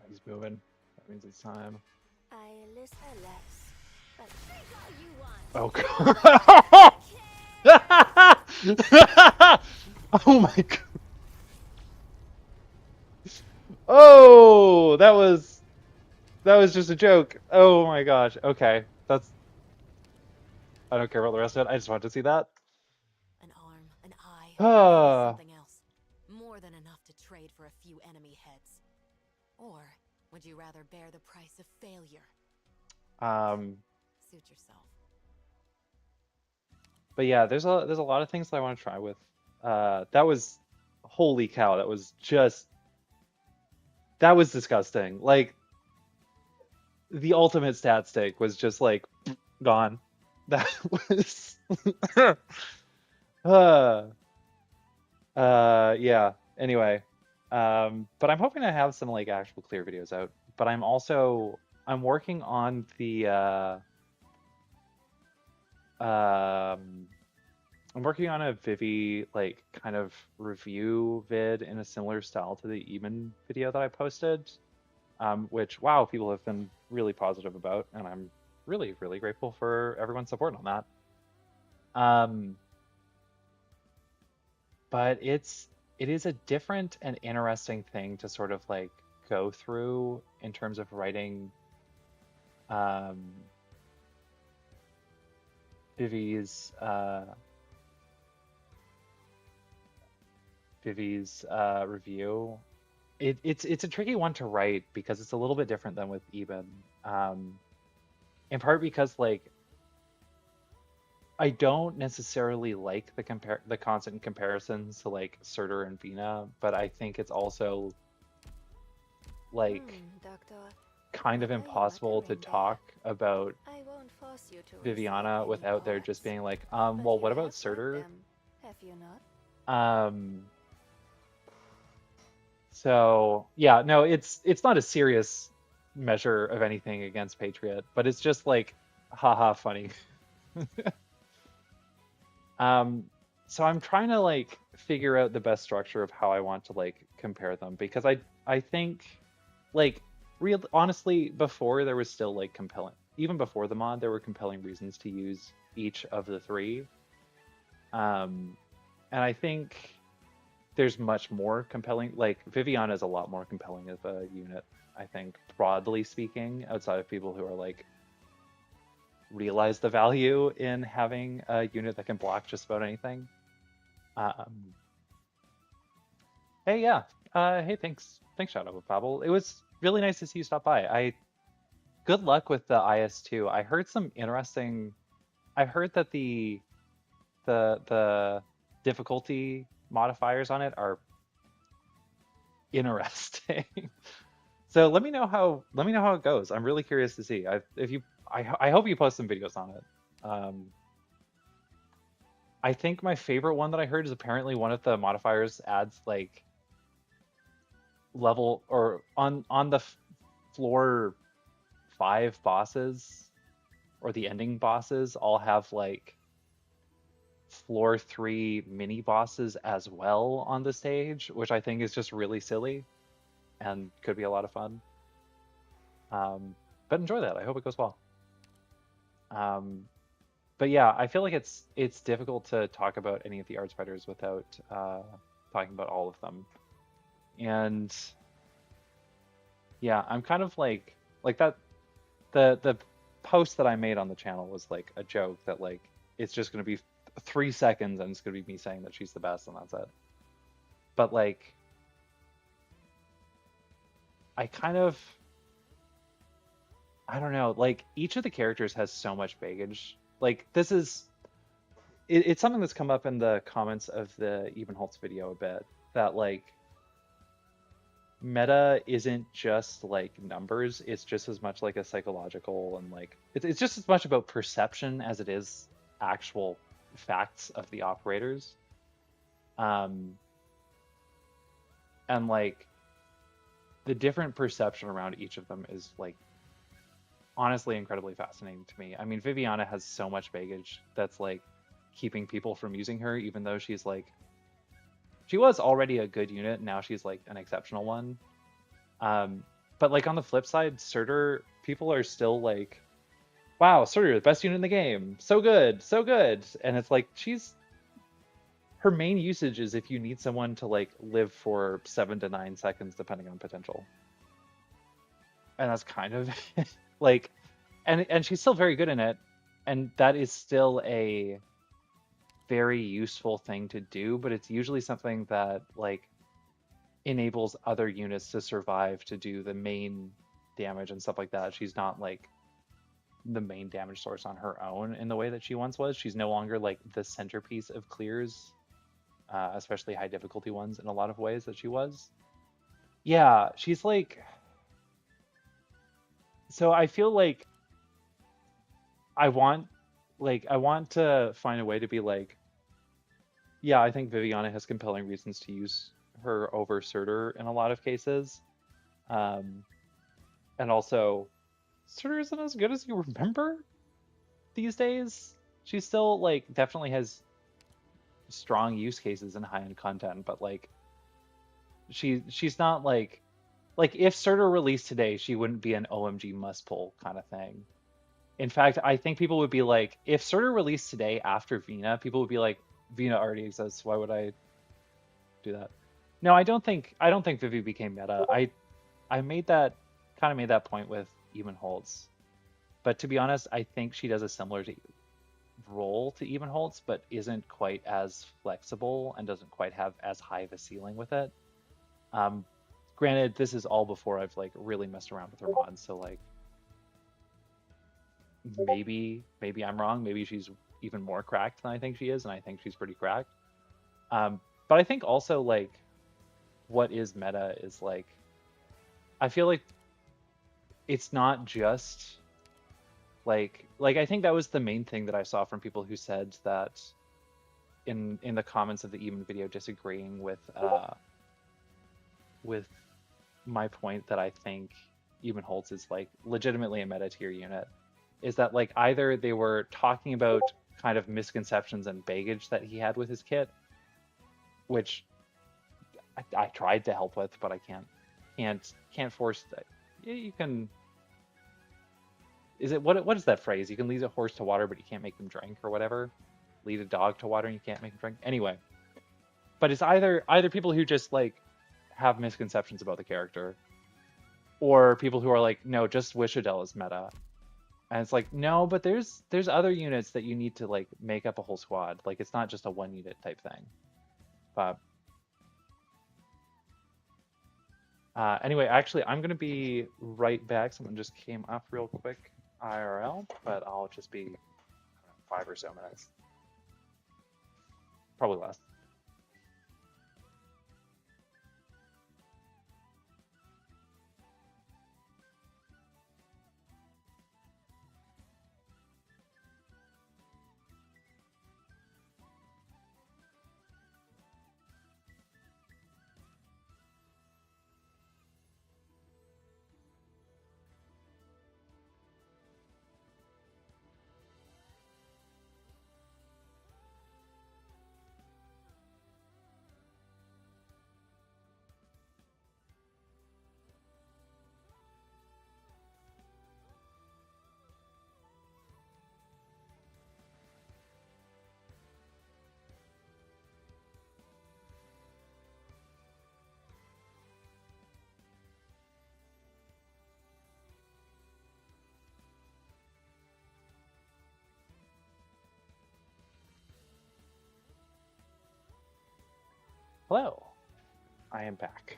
He's moving. That means it's time. I listen less, but Oh god. Oh my god. Oh, that was just a joke. Oh my gosh. Okay. I don't care about the rest of it. I just wanted to see that. An arm, an eye, Ah. something else. More than enough to trade for a few enemy heads. Or would you rather bear the price of failure? Suit yourself. But yeah, there's a lot of things that I want to try with. That was, holy cow, that was disgusting. Like, the ultimate stat stake was just like gone. That was yeah. Anyway, but I'm hoping to have some like actual clear videos out. But I'm working on the I'm working on a Vivi like kind of review vid in a similar style to the Eben video that I posted, which wow, people have been really positive about, and I'm really, really grateful for everyone's support on that. But it is a different and interesting thing to sort of like go through in terms of writing Vivi's review. It's a tricky one to write because it's a little bit different than with Eben. In part because like I don't necessarily like the constant comparisons to like Surtur and Vina, but I think it's also like Doctor, kind of what are you impossible to muttering there? talk about I won't force you to recite Viviana any without there just poets, being like, but well, you what about have read Surtur? them, have you not? So yeah, no, it's not a serious measure of anything against Patriot, but it's just like, haha, funny. So I'm trying to like figure out the best structure of how I want to like compare them, because I think like honestly, before there was still like even before the mod, there were compelling reasons to use each of the three. And I think there's much more compelling, like Viviana is a lot more compelling as a unit, I think, broadly speaking, outside of people who are like realize the value in having a unit that can block just about anything. Hey, yeah. Hey, thanks, Shadow Babel. It was really nice to see you stop by. Good luck with the IS2. I heard some interesting. I heard that the difficulty modifiers on it are interesting. So let me know how it goes. I'm really curious to see. I hope you post some videos on it. I think my favorite one that I heard is apparently one of the modifiers adds like level or on the floor 5 bosses, or the ending bosses all have like floor 3 mini bosses as well on the stage, which I think is just really silly and could be a lot of fun. But enjoy that. I hope it goes well. But yeah, I feel like it's difficult to talk about any of the art spiders without talking about all of them. And yeah, I'm kind of like that. The post that I made on the channel was like a joke that like it's just going to be 3 seconds and it's gonna be me saying that she's the best and that's it. But like, I don't know, like each of the characters has so much baggage. Like this is, it's something that's come up in the comments of the Ebenholtz video a bit, that like meta isn't just like numbers, it's just as much like a psychological and like it's just as much about perception as it is actual facts of the operators. And like the different perception around each of them is like honestly incredibly fascinating to me. I mean, Viviana has so much baggage that's like keeping people from using her, even though she's like, she was already a good unit, now she's like an exceptional one. But like on the flip side, Surtur, people are still like, wow, Surtur, the best unit in the game, so good, so good. And it's like, her main usage is if you need someone to like live for 7 to 9 seconds depending on potential. And that's kind of like, and she's still very good in it, and that is still a very useful thing to do, but it's usually something that like enables other units to survive, to do the main damage and stuff like that. She's not like the main damage source on her own in the way that she once was. She's no longer like the centerpiece of clears, especially high difficulty ones, in a lot of ways that she was. Yeah, she's like, so I feel like I want to find a way to be like, yeah, I think Viviana has compelling reasons to use her over Surtur in a lot of cases. And also, Surtur isn't as good as you remember these days. She still like definitely has strong use cases in high-end content, but like she's not like if Surtur released today, she wouldn't be an OMG must pull kind of thing. In fact, I think people would be like, if Surtur released today after Vina, people would be like, Vina already exists, why would I do that? No, I don't think Vivi became meta. I made that point with Ebenholtz. But to be honest, I think she does a similar role to Ebenholtz, but isn't quite as flexible and doesn't quite have as high of a ceiling with it. Granted, this is all before I've like really messed around with her mods, so like maybe I'm wrong. Maybe she's even more cracked than I think she is, and I think she's pretty cracked. But I think also like what is meta is like, I feel like it's not just like I think that was the main thing that I saw from people who said that in the comments of the Eben video, disagreeing with my point that I think Ebenholtz is like legitimately a meta tier unit, is that like either they were talking about kind of misconceptions and baggage that he had with his kit, which I tried to help with, but I can't force that. You can, is it what is that phrase? You can lead a horse to water, but you can't make them drink, or whatever. Lead a dog to water and you can't make them drink. Anyway, but it's either people who just like have misconceptions about the character, or people who are like, no, just Wishadel is meta. And it's like, no, but there's other units that you need to like make up a whole squad. Like it's not just a one unit type thing. But anyway, actually, I'm gonna be right back. Someone just came up real quick, IRL, but I'll just be 5 or so minutes, probably less. Hello. I am back.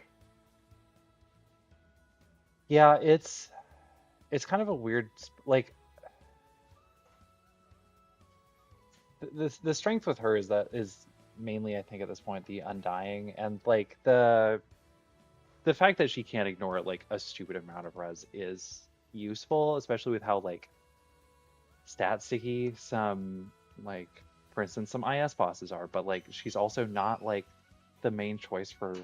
Yeah, it's kind of a weird like the strength with her is mainly I think at this point the undying and like the fact that she can't ignore like a stupid amount of res is useful, especially with how like stat sticky some like for instance some IS bosses are, but like she's also not like the main choice for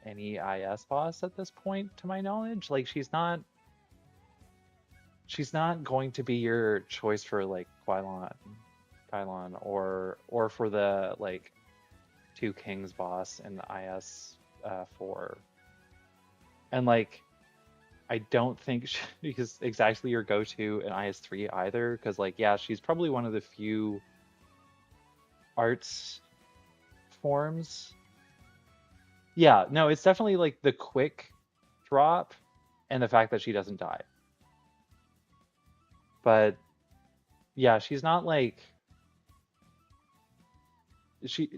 any IS boss at this point to my knowledge. Like she's not going to be your choice for like Kylon or for the like Two Kings boss in the IS 4. And like I don't think she's exactly your go-to in IS3 either, because like yeah, she's probably one of the few arts forms. Yeah, no, it's definitely like the quick drop and the fact that she doesn't die. But yeah, she's not like she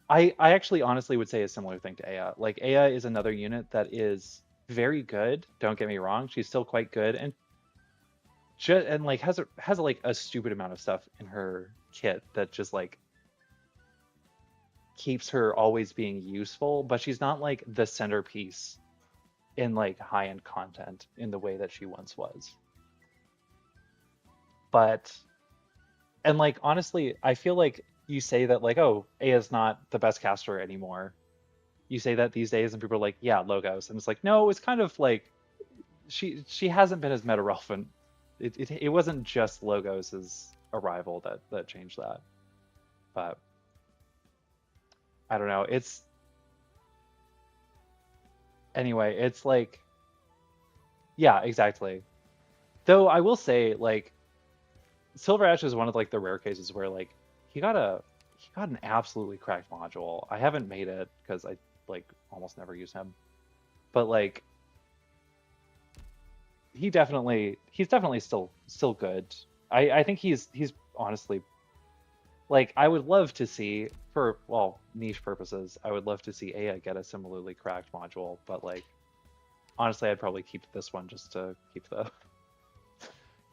I actually honestly would say a similar thing to Aya. Like Aya is another unit that is very good, don't get me wrong. She's still quite good and like has like a stupid amount of stuff in her kit that just like keeps her always being useful, but she's not like the centerpiece in like high-end content in the way that she once was. But and like honestly, I feel like you say that like, oh, Aya's not the best caster anymore. You say that these days and people are like, yeah, Logos. And it's like, no, it's kind of like she hasn't been as meta relevant. It wasn't just Logos's arrival that changed that. But I don't know. It's anyway, it's like yeah, exactly. Though I will say like Silver Ash is one of like the rare cases where like he got an absolutely cracked module. I haven't made it because I like almost never use him. But like he's definitely still good. I think he's honestly like I would love to see for well niche purposes I would love to see Aya get a similarly cracked module, but like honestly I'd probably keep this one just to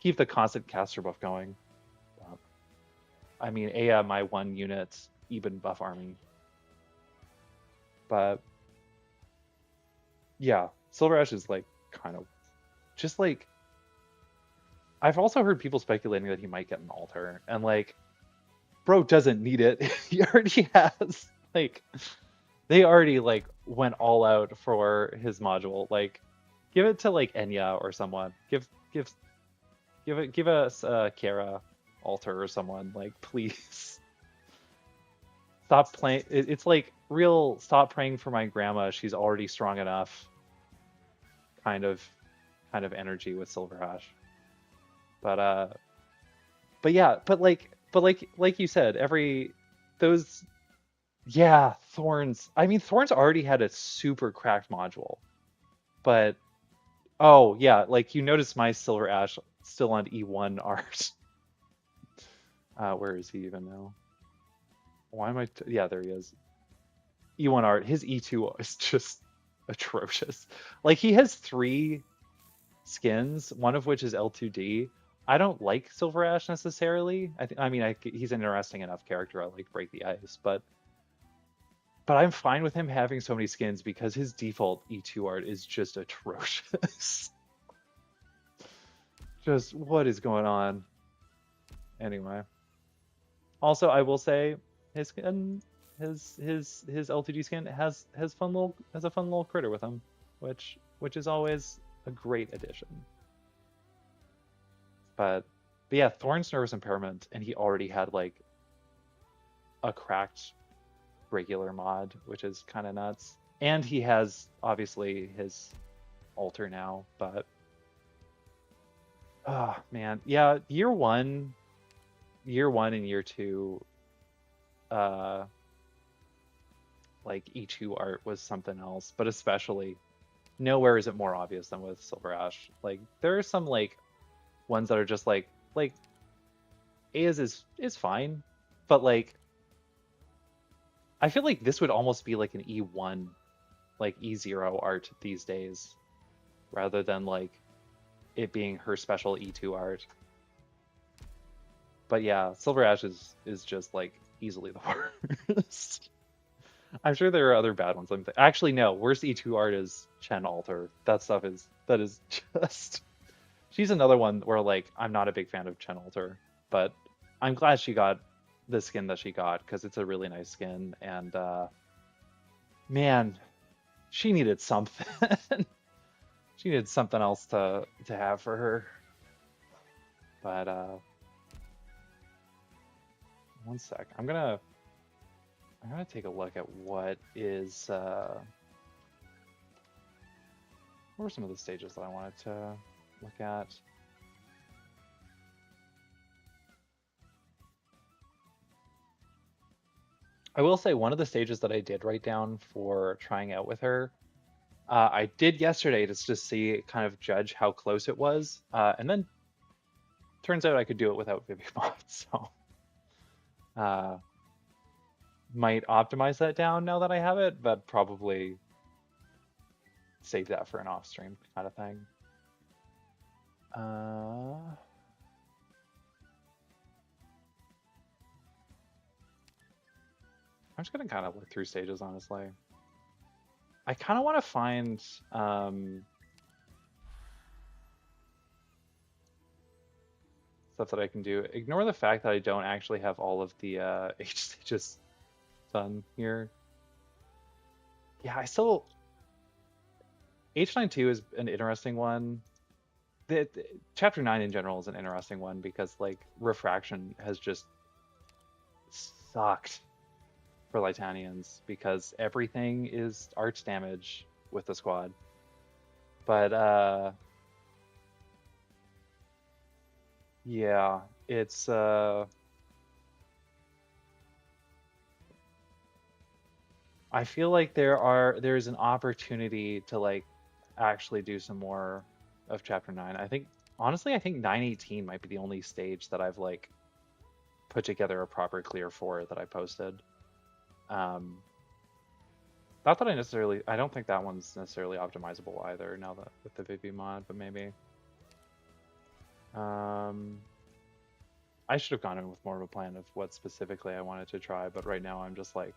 keep the constant caster buff going. I mean Aya my one unit even buff army, but yeah Silver Ash is like kind of just like I've also heard people speculating that he might get an altar and like bro doesn't need it. He already has like they already like went all out for his module. Like give it to like Enya or someone. Give us Kara altar or someone like please. Stop playing it's like real stop praying for my grandma. She's already strong enough kind of energy with Silver Ash. But yeah, but like you said, those yeah, Thorns. I mean Thorns already had a super cracked module. But oh yeah, like you notice my Silver Ash still on E1 art. Where is he even now? Why am I yeah, there he is. E1 art. His E2 is just atrocious. Like he has 3 skins, one of which is L2D. I don't like Silver Ash necessarily. I mean, he's an interesting enough character. I like Break the Ice, but I'm fine with him having so many skins because his default E2 art is just atrocious. Just what is going on? Anyway. Also, I will say his skin, his L2D skin has a fun little critter with him, which is always a great addition. But yeah, Thorn's nervous impairment, and he already had like a cracked regular mod, which is kind of nuts. And he has obviously his altar now, but oh man, yeah, year one and year two, like E2 art was something else, but especially nowhere is it more obvious than with Silver Ash. Like there are some like ones that are just like Aya's is fine, but like I feel like this would almost be like an E1, like E0 art these days, rather than like it being her special E2 art. But yeah, Silver Ash is just like easily the worst. I'm sure there are other bad ones. Actually, no. Worst E2 art is Chen Alter. That is just. She's another one where like I'm not a big fan of Chen Alter, but I'm glad she got the skin that she got because it's a really nice skin. And man, she needed something. She needed something else to have for her. But one sec. I'm gonna take a look at what were some of the stages that I wanted to look at. I will say one of the stages that I did write down for trying out with her, I did yesterday just to see, kind of judge how close it was, and then turns out I could do it without Vivi mod, so might optimize that down now that I have it, but probably save that for an off-stream kind of thing. I'm just gonna kind of look through stages, honestly. I kind of want to find stuff that I can do. Ignore the fact that I don't actually have all of the H stages done here. Yeah, I still... H92 is an interesting one. Chapter 9 in general is an interesting one because, like, Refraction has just sucked for Litanians because everything is arch damage with the squad. But, yeah, it's, I feel like there's an opportunity to, like, actually do some more of Chapter 9. Honestly, I think 918 might be the only stage that I've, like, put together a proper clear for that I posted. Not that I don't think that one's necessarily optimizable either now that with the Vivi mod, but maybe. I should have gone in with more of a plan of what specifically I wanted to try, but right now I'm just like,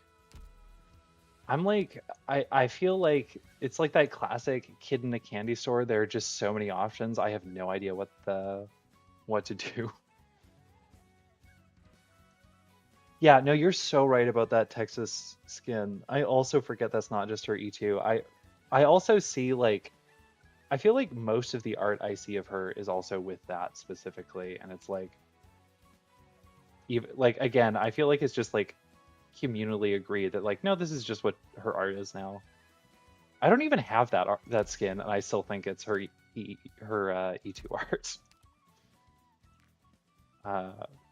I feel like it's like that classic kid in a candy store. There are just so many options. I have no idea what to do. Yeah, no, you're so right about that Texas skin. I also forget that's not just her E2. I also see, like, I feel like most of the art I see of her is also with that specifically, and it's like, even like, again, I feel like it's just like communally agreed that, like, no, this is just what her art is now. I don't even have that skin, and I still think it's her E2 art.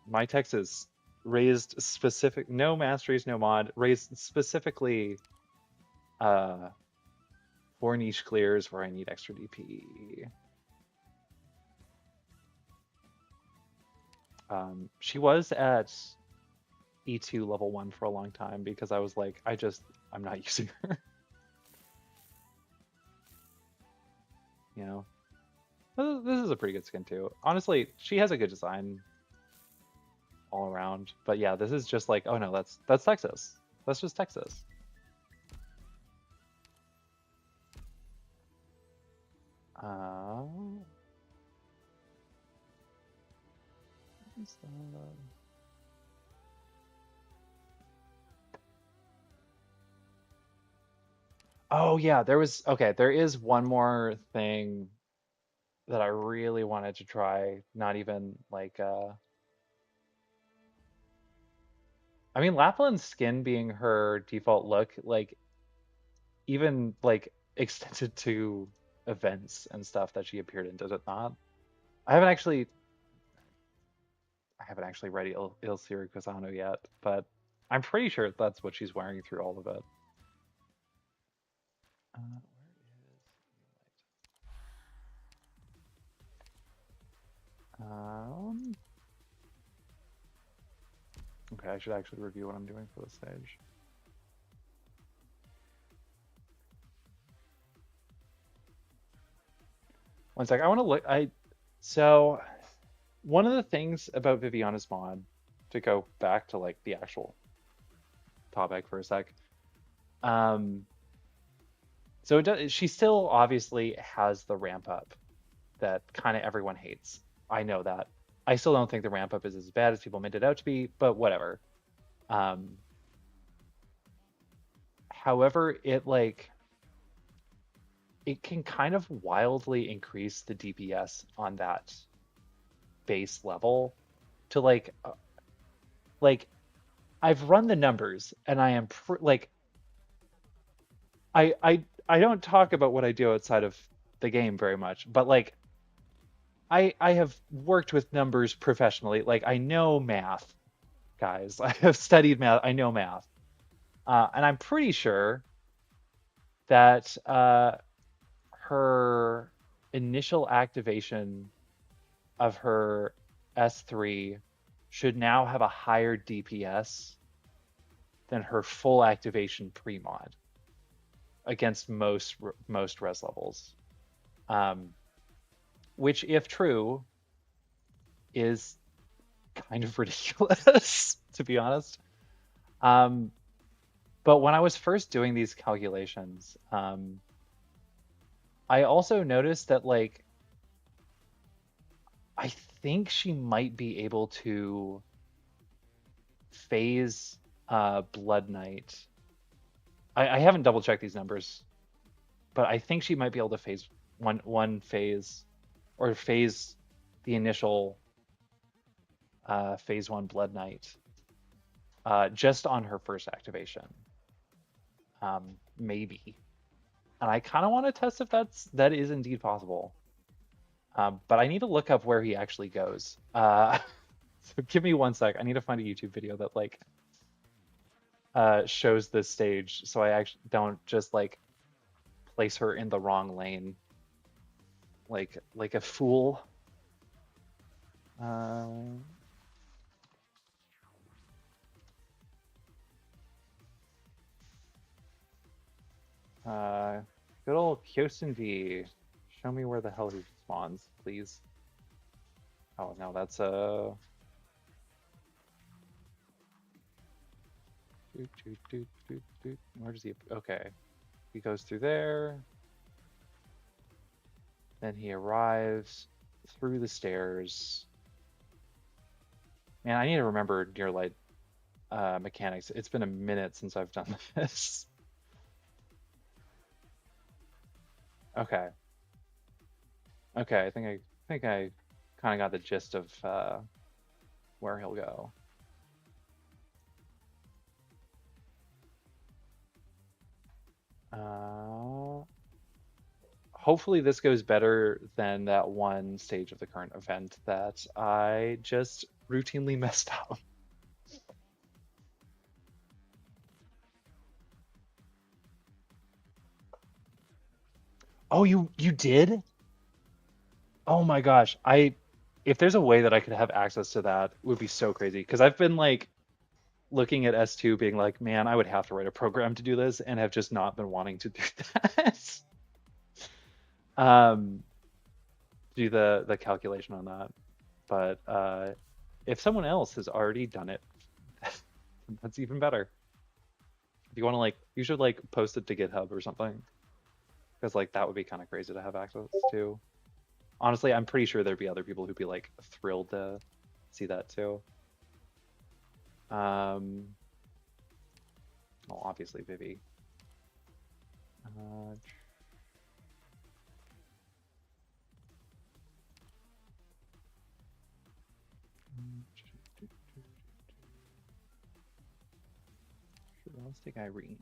My Texas raised specific, no masteries, no mod, raised specifically for niche clears where I need extra DP. She was at E2 level 1 for a long time because I was like, I'm not using her. You know? This is a pretty good skin too. Honestly, she has a good design all around. But yeah, this is just like, oh no, that's Texas. That's just Texas. Oh yeah, there is one more thing that I really wanted to try. Not even like I mean, Lapland's skin being her default look, like, even like extended to events and stuff that she appeared in, does it not? I haven't actually read Il Siri Quasano yet, but I'm pretty sure that's what she's wearing through all of it. Okay, I should actually review what I'm doing for this stage. One sec. I want to look. So one of the things about Viviana's mod, to go back to like the actual topic for a sec. So she still obviously has the ramp up that kind of everyone hates. I know that. I still don't think the ramp up is as bad as people made it out to be, but whatever. However, it can kind of wildly increase the DPS on that base level to like I've run the numbers and I am I don't talk about what I do outside of the game very much, but like I have worked with numbers professionally. Like I know math, guys. I have studied math. I know math. And I'm pretty sure that her initial activation of her S3 should now have a higher DPS than her full activation pre-mod against most res levels. Which, if true, is kind of ridiculous, to be honest. But when I was first doing these calculations, I also noticed that like I think she might be able to phase Blood Knight. I haven't double checked these numbers, but I think she might be able to phase one phase or phase the initial phase 1 Blood Knight just on her first activation. Maybe. And I kind of want to test if that is indeed possible. But I need to look up where he actually goes. So give me one sec. I need to find a YouTube video that like shows this stage, so I actually don't just like place her in the wrong lane, like a fool. Good old Kyosen V. Show me where the hell he spawns, please. Oh no, that's Where does he? Okay, he goes through there. Then he arrives through the stairs. Man, I need to remember near light mechanics. It's been a minute since I've done this. Okay. Okay, I think I kind of got the gist of where he'll go. Hopefully this goes better than that one stage of the current event that I just routinely messed up. Oh, you did? Oh my gosh. If there's a way that I could have access to that, it would be so crazy. Because I've been like looking at S2 being like, man, I would have to write a program to do this, and have just not been wanting to do that. Do the calculation on that. But if someone else has already done it, that's even better. If you want to like, you should like post it to GitHub or something. Because like that would be kind of crazy to have access to. Honestly, I'm pretty sure there'd be other people who'd be like thrilled to see that too. Well, obviously Vivi. Sure, let's take Irene.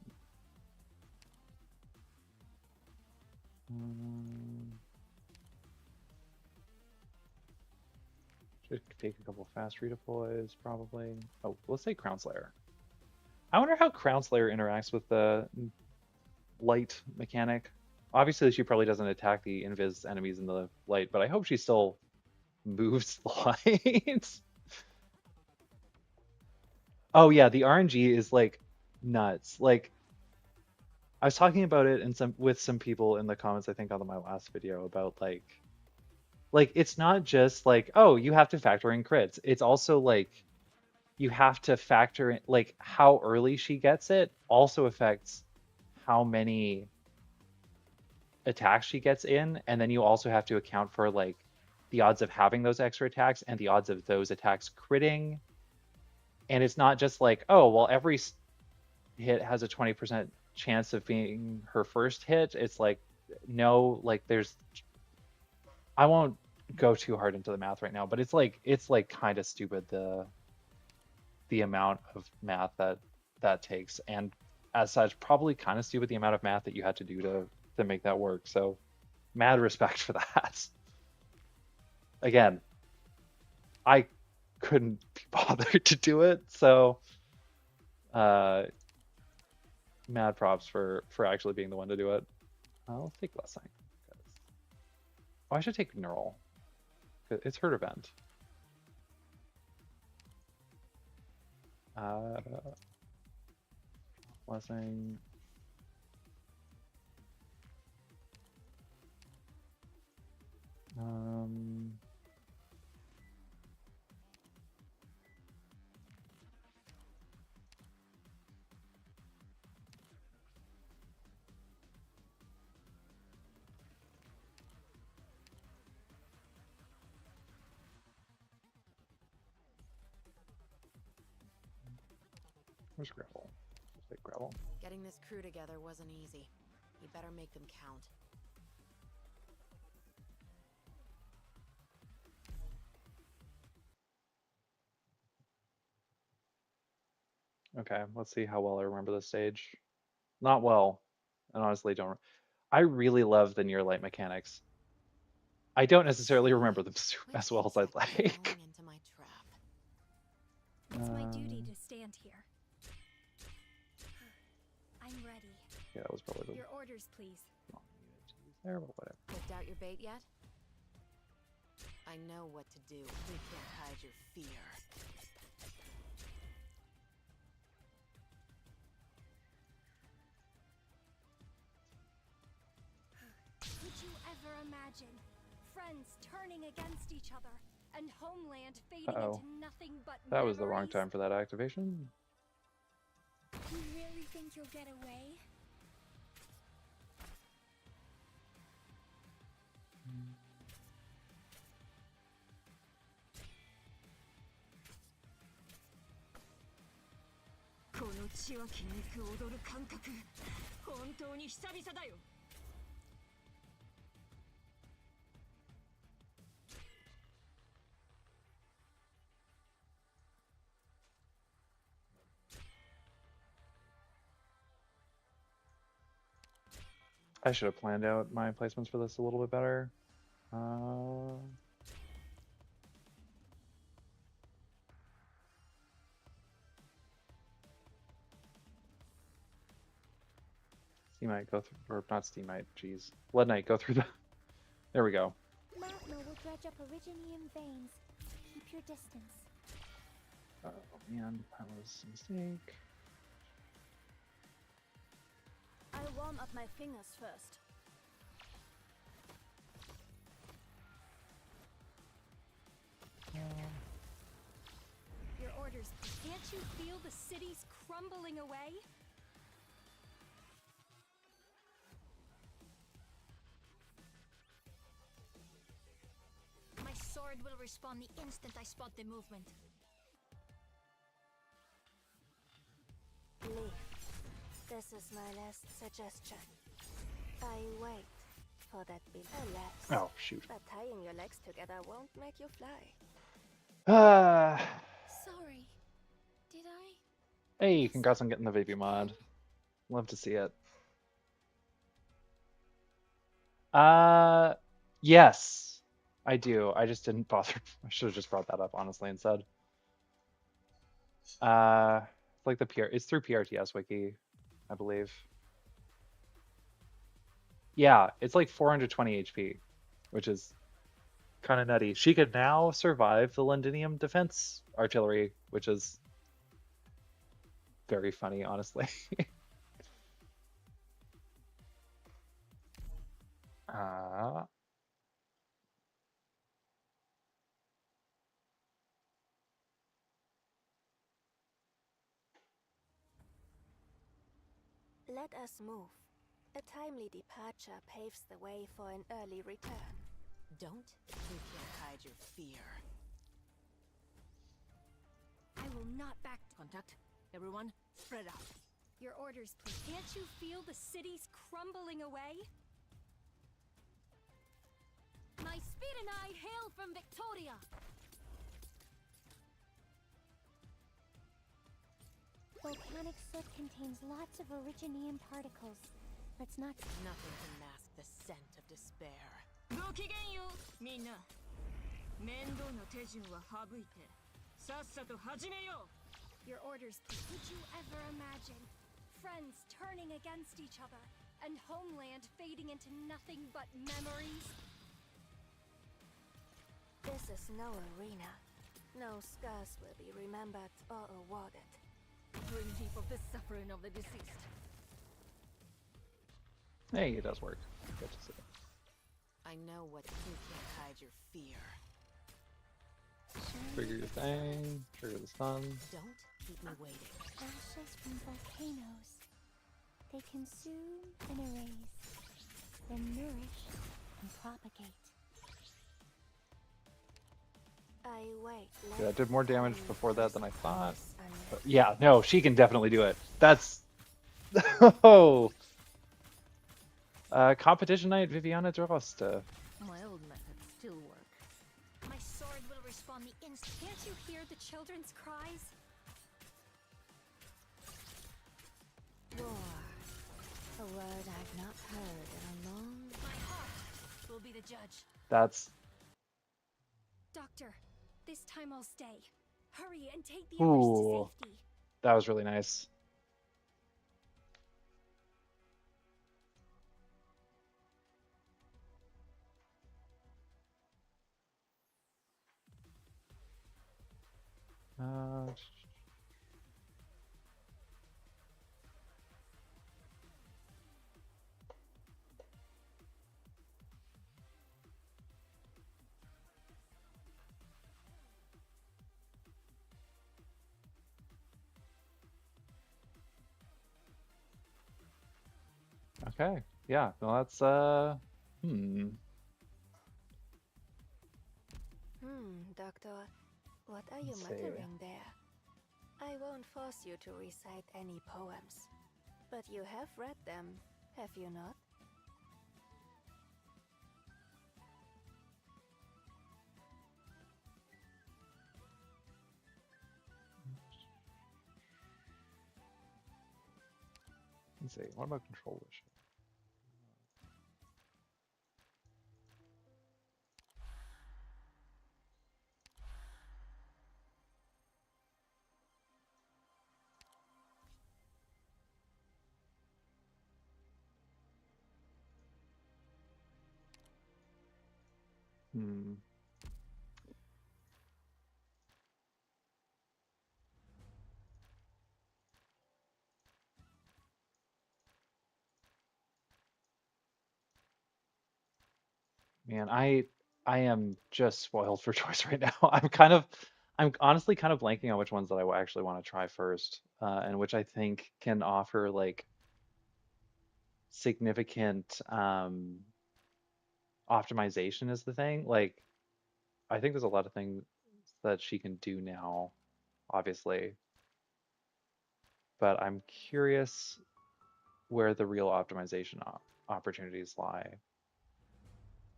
Should take a couple fast redeploys, probably. Oh, let's say Crown Slayer. I wonder how Crown Slayer interacts with the light mechanic. Obviously, she probably doesn't attack the invis enemies in the light, but I hope she still moves the light. Oh yeah, the RNG is like nuts. Like I was talking about it with some people in the comments, I think on my last video, about like like it's not just like, oh, you have to factor in crits. It's also like you have to factor in like how early she gets it also affects how many attacks she gets in, and then you also have to account for like the odds of having those extra attacks and the odds of those attacks critting. And it's not just like, oh, well, every hit has a 20% chance of being her first hit. It's like, no, like there's, I won't go too hard into the math right now, but it's like kind of stupid the amount of math that takes, and as such, probably kind of stupid the amount of math that you had to do to make that work. So, mad respect for that. Again, I couldn't be bothered to do it, so mad props for actually being the one to do it. I'll take Blessing. Oh, I should take Neural. It's her event. Blessing. Where's Gravel? Let's take Gravel. Getting this crew together wasn't easy. You better make them count. Okay, let's see how well I remember this stage. Not well. I honestly don't. I really love the near light mechanics. I don't necessarily remember them as well as I'd like. It's my duty to stand here. I'm ready. Yeah, that was probably the Your orders, please. there, but whatever. Picked out your bait yet? I know what to do. We can't hide your fear. Could you ever imagine friends turning against each other and homeland fading into nothing but That was the wrong memories? time for that activation. You really think you'll get away? I should have planned out my placements for this a little bit better. Steam Knight go through, or not Steam Knight, jeez. Lead Knight go through the. There we go. Magma will dredge up Originium veins. Keep your distance. Oh man, that was a mistake. I'll warm up my fingers first. Your orders. Can't you feel the cities crumbling away? My sword will respond the instant I spot the movement. Leave. This is my last suggestion. I wait for that big elapse. Oh shoot. But tying your legs together won't make you fly. Sorry. Did I? Hey, congrats on getting the Vivi mod. Love to see it. Yes, I do. I just didn't bother. I should have just brought that up honestly instead. Like the PR, it's through PRTS wiki, I believe. Yeah, it's like 420 HP, which is kind of nutty. She could now survive the Londinium defense artillery, which is very funny, honestly. Let us move. A timely departure paves the way for an early return. Don't you can't hide your fear. I will not back. Contact. Everyone, spread out. Your orders, please. Can't you feel the cities crumbling away? My speed and I hail from Victoria. Volcanic soot contains lots of originium particles. Let's not... Nothing can mask the scent of despair. ごきげんようみんな面倒な手順は省いてさっさと始めよう Your orders, please. Would you ever imagine friends turning against each other and homeland fading into nothing but memories? This is no arena. No scars will be remembered or awarded. Brim heap of the suffering of the deceased. Hey, it does work. Good to see. I know what you can't hide your fear. Trigger your thing. Trigger the stun. Don't keep me waiting. Ashes from volcanoes. They consume and erase, then nourish and propagate. I wait. Yeah, it did more damage before that than I thought. But yeah, no, she can definitely do it. That's... Oh! Competition night, Viviana Droste. My old methods still work. My sword will respawn the instant. Can't you hear the children's cries? War. A word I've not heard in a long... My heart will be the judge. That's... Doctor, this time I'll stay. Hurry and take the others Ooh. to safety. That was really nice. Okay. Yeah. Well, that's Doctor, what are you Let's see. muttering there? I won't force you to recite any poems, but you have read them, have you not? Let's see. What about control wish? Man, I am just spoiled for choice right now. I'm honestly kind of blanking on which ones that I actually want to try first, and which I think can offer like significant optimization is the thing. Like, I think there's a lot of things that she can do now, obviously, but I'm curious where the real optimization opportunities lie.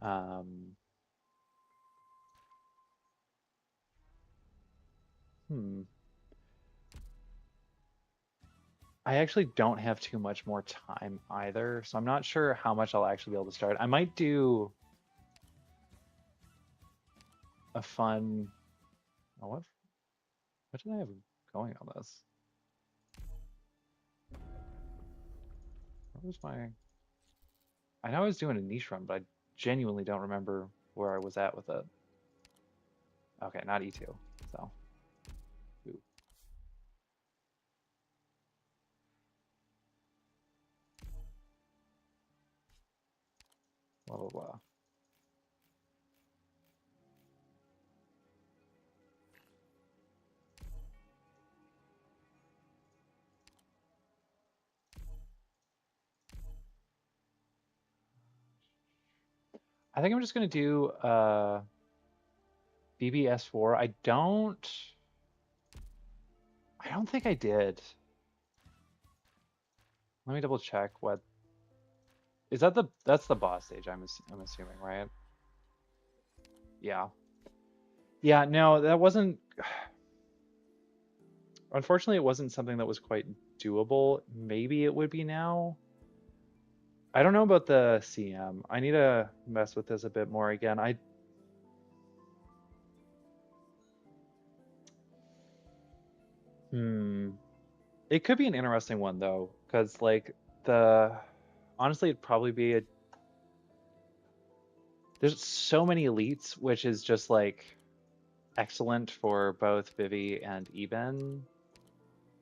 Um, I actually don't have too much more time either, so I'm not sure how much I'll actually be able to start. I might do a fun... Oh, what did I have going on this? Where was my... I know I was doing a niche run, but I genuinely don't remember where I was at with it. Okay, not E2, so... Ooh. Blah, blah, blah. I think I'm just gonna do BBS4. I don't think I did. Let me double check what is that that's the boss stage, I'm assuming, right? Yeah. Yeah, no, that wasn't unfortunately it wasn't something that was quite doable. Maybe it would be now. I don't know about the CM. I need to mess with this a bit more again. Hmm. It could be an interesting one though, because like the honestly it'd probably be a there's so many elites, which is just like excellent for both Vivi and Eben.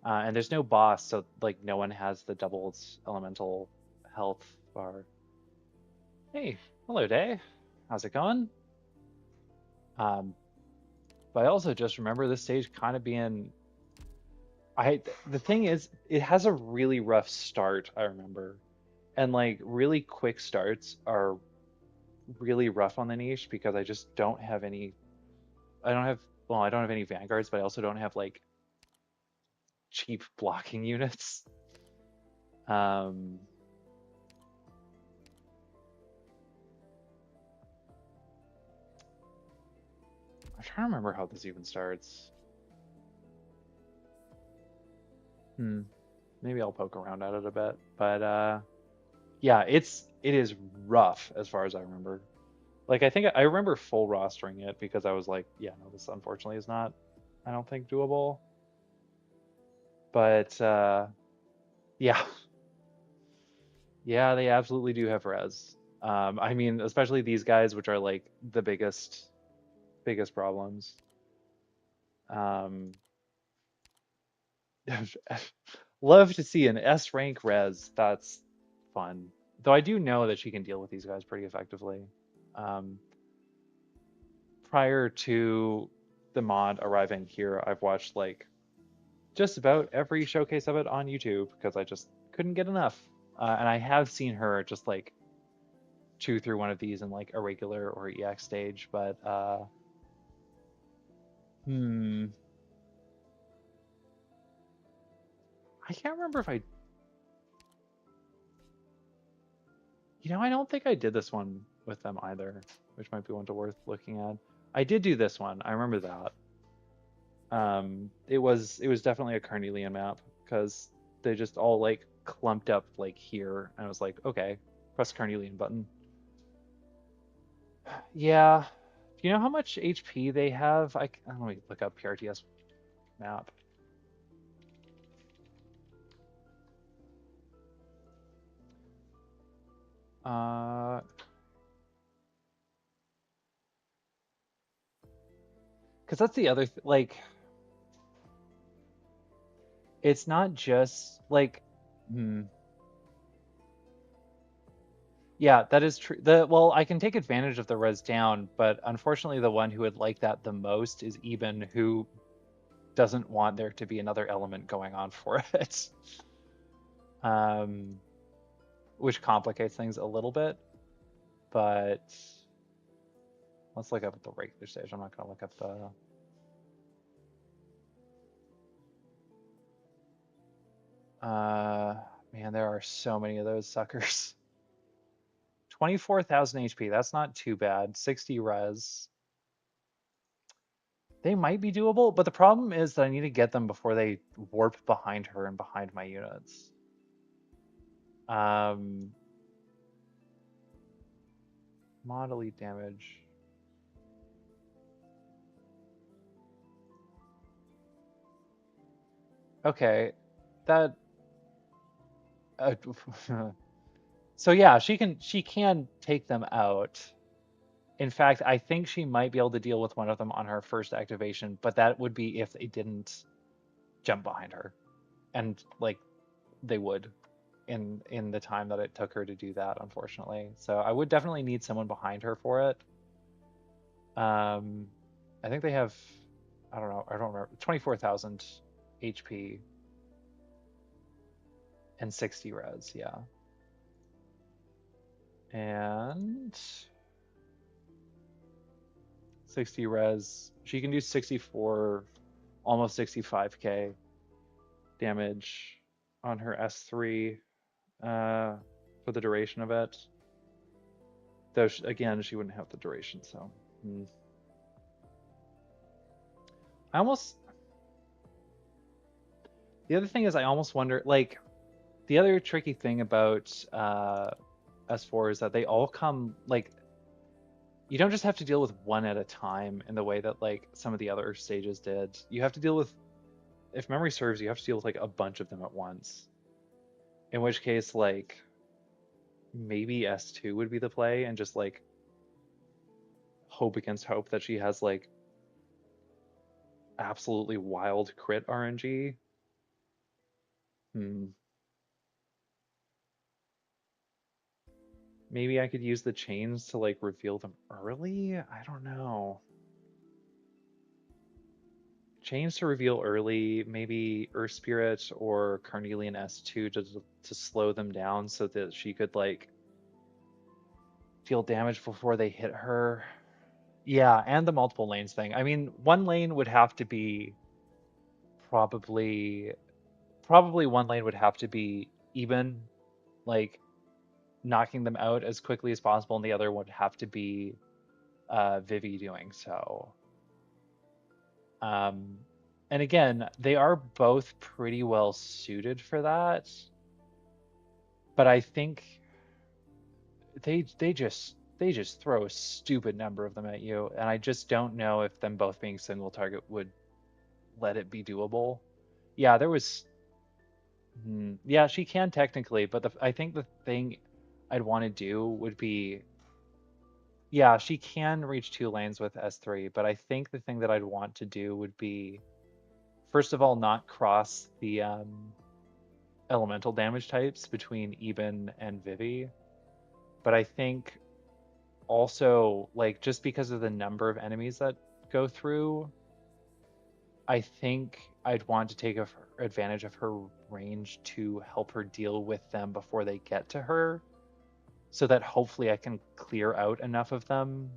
And there's no boss, so like no one has the doubled elemental health bar. Hey, hello Day. How's it going? Um, but I also just remember this stage kind of being the thing is it has a really rough start, I remember. And like really quick starts are really rough on the niche because I just don't have any I don't have any vanguards, but I also don't have like cheap blocking units. Um, I'm trying to remember how this even starts. Maybe I'll poke around at it a bit, but yeah, it is rough as far as I remember. Like I think I remember full rostering it because I was like, yeah, no, this unfortunately is not, I don't think doable. But yeah, yeah, they absolutely do have res. I mean, especially these guys, which are like the biggest problems. Um, love to see an S rank res. That's fun. Though I do know that she can deal with these guys pretty effectively. Um, prior to the mod arriving here, I've watched like just about every showcase of it on YouTube because I just couldn't get enough. And I have seen her just like chew through one of these in like a regular or EX stage, but hmm, I can't remember if I don't think I did this one with them either, which might be one to worth looking at. I did do this one. I remember that. It was definitely a Carnelian map because they just all like clumped up like here, and I was like, okay, press Carnelian button. Yeah. Do you know how much HP they have? Let me look up PRTS map. Because that's the other like it's not just like yeah, that is true. Well, I can take advantage of the res down, but unfortunately the one who would like that the most is Eben, who doesn't want there to be another element going on for it. Um, which complicates things a little bit, but let's look up at the regular stage. I'm not gonna look up the man, there are so many of those suckers. 24,000 HP, that's not too bad. 60 res. They might be doable, but the problem is that I need to get them before they warp behind her and behind my units. Mod elite damage. Okay, that. So yeah, she can take them out. In fact, I think she might be able to deal with one of them on her first activation, but that would be if they didn't jump behind her, and like they would in the time that it took her to do that, unfortunately. So I would definitely need someone behind her for it. I think they have, I don't know, I don't remember, 24,000 HP and 60 res, yeah. And 60 res. She can do 64, almost 65k damage on her S3 for the duration of it. Though, again, she wouldn't have the duration, so. I almost... The other thing is I almost wonder, like, the other tricky thing about S4 is that they all come, like, you don't just have to deal with one at a time in the way that, like, some of the other stages did. You have to deal with, if memory serves, you have to deal with, like, a bunch of them at once. In which case, like, maybe S2 would be the play and just, like, hope against hope that she has, like, absolutely wild crit RNG. Maybe I could use the chains to, like, reveal them early? I don't know. Chains to reveal early, maybe Earth Spirit or Carnelian S2 to slow them down so that she could, like, deal damage before they hit her. Yeah, and the multiple lanes thing. I mean, one lane would have to be probably one lane would have to be even, like, knocking them out as quickly as possible, and the other would have to be Vivi doing so. And again, they are both pretty well suited for that, but I think they just throw a stupid number of them at you, and I just don't know if them both being single target would let it be doable. Yeah, there was. Yeah, she can technically, but I think the thing I'd want to do would be, yeah, she can reach 2 lanes with S3, but I think the thing that I'd want to do would be, first of all, not cross the elemental damage types between Eben and Vivi, but I think also, like, just because of the number of enemies that go through, I think I'd want to take advantage of her range to help her deal with them before they get to her, so that hopefully I can clear out enough of them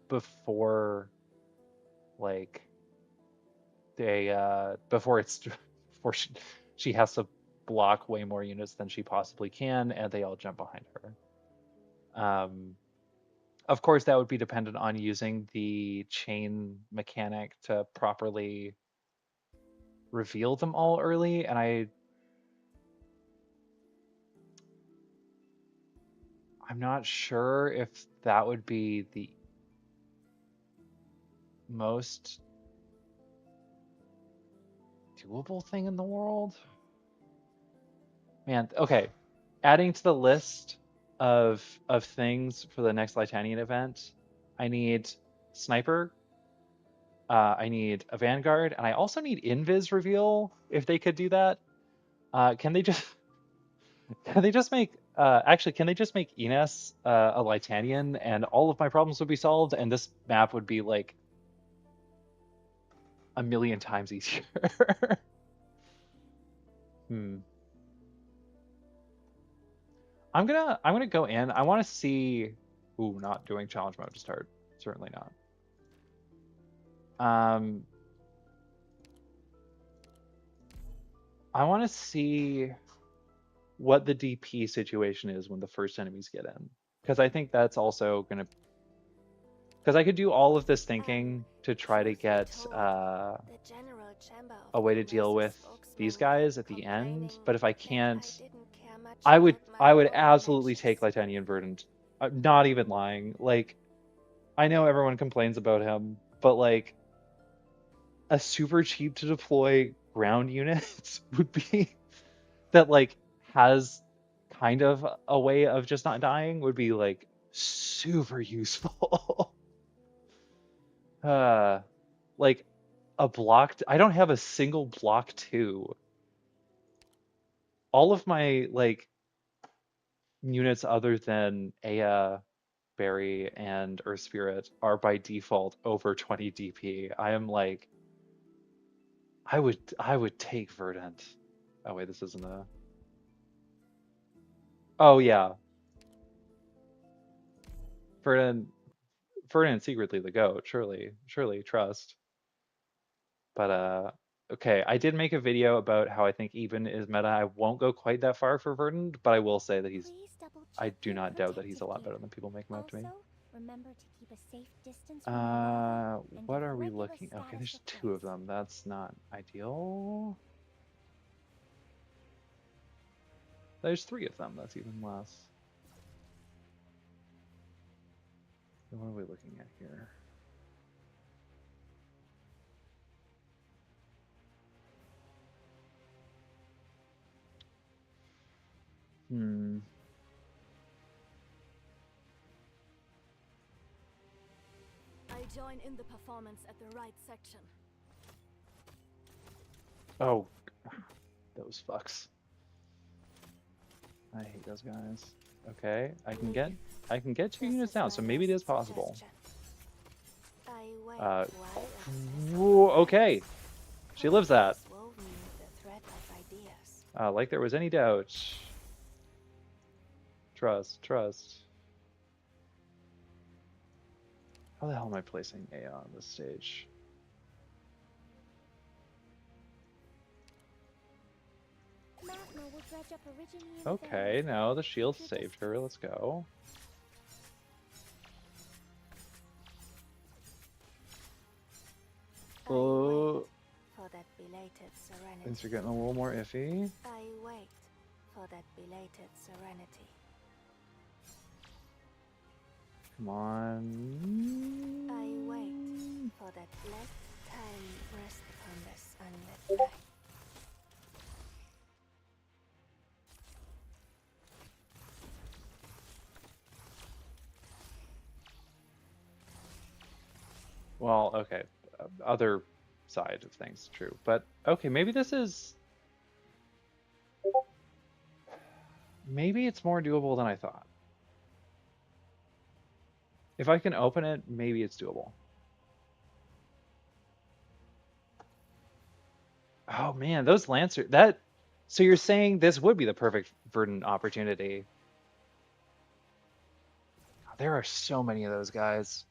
before, like, they before it's before she has to block way more units than she possibly can, and they all jump behind her. Of course, that would be dependent on using the chain mechanic to properly reveal them all early, and I'm not sure if that would be the most doable thing in the world. Man, okay. Adding to the list of things for the next Litanian event, I need sniper, I need a vanguard, and I also need invis reveal if they could do that. Can they just make actually can they just make Ines a Litanian and all of my problems would be solved and this map would be like a million times easier. I'm gonna go in. I want to see. Ooh, not doing challenge mode to start. Certainly not. I want to see what the DP situation is when the first enemies get in, because I think that's also gonna. Because I could do all of this thinking to try to get a way to deal with these guys at the end, but if I can't, I would absolutely take Litanian Verdant. I'm not even lying. Like, I know everyone complains about him, but like a super cheap to deploy ground unit would be that like has kind of a way of just not dying would be like super useful. Like a blocked, I don't have a single block 2. All of my like units other than Aya, Barry, and Earth Spirit are by default over 20 DP. I am like, I would take Verdant. Oh wait, this isn't a. Oh yeah, Verdant Ferdinand secretly the goat, surely, trust. But okay, I did make a video about how I think even is meta. I won't go quite that far for Verdant, but I will say that I do not doubt that he's a lot better than people make him out to me. Remember to keep a safe distance from the lava and What get are we regular looking? Okay, status there's reports. 2 of them. That's not ideal. There's 3 of them. That's even less. What are we looking at here? I join in the performance at the right section. Oh, those fucks. I hate those guys. Okay, I can get 2 units down, so maybe it is possible. Whoa, okay. She lives that. Like there was any doubt. Trust. How the hell am I placing A on this stage? Okay, now the shield saved her. Let's go. Oh, things are getting a little more iffy. I wait for that belated serenity. Come on. I wait for that blessed time rest upon this unlit night. Well, okay. Other side of things, true. But okay, maybe this is... Maybe it's more doable than I thought. If I can open it, maybe it's doable. Oh man, those Lancer... So you're saying this would be the perfect Verdant opportunity. There are so many of those guys.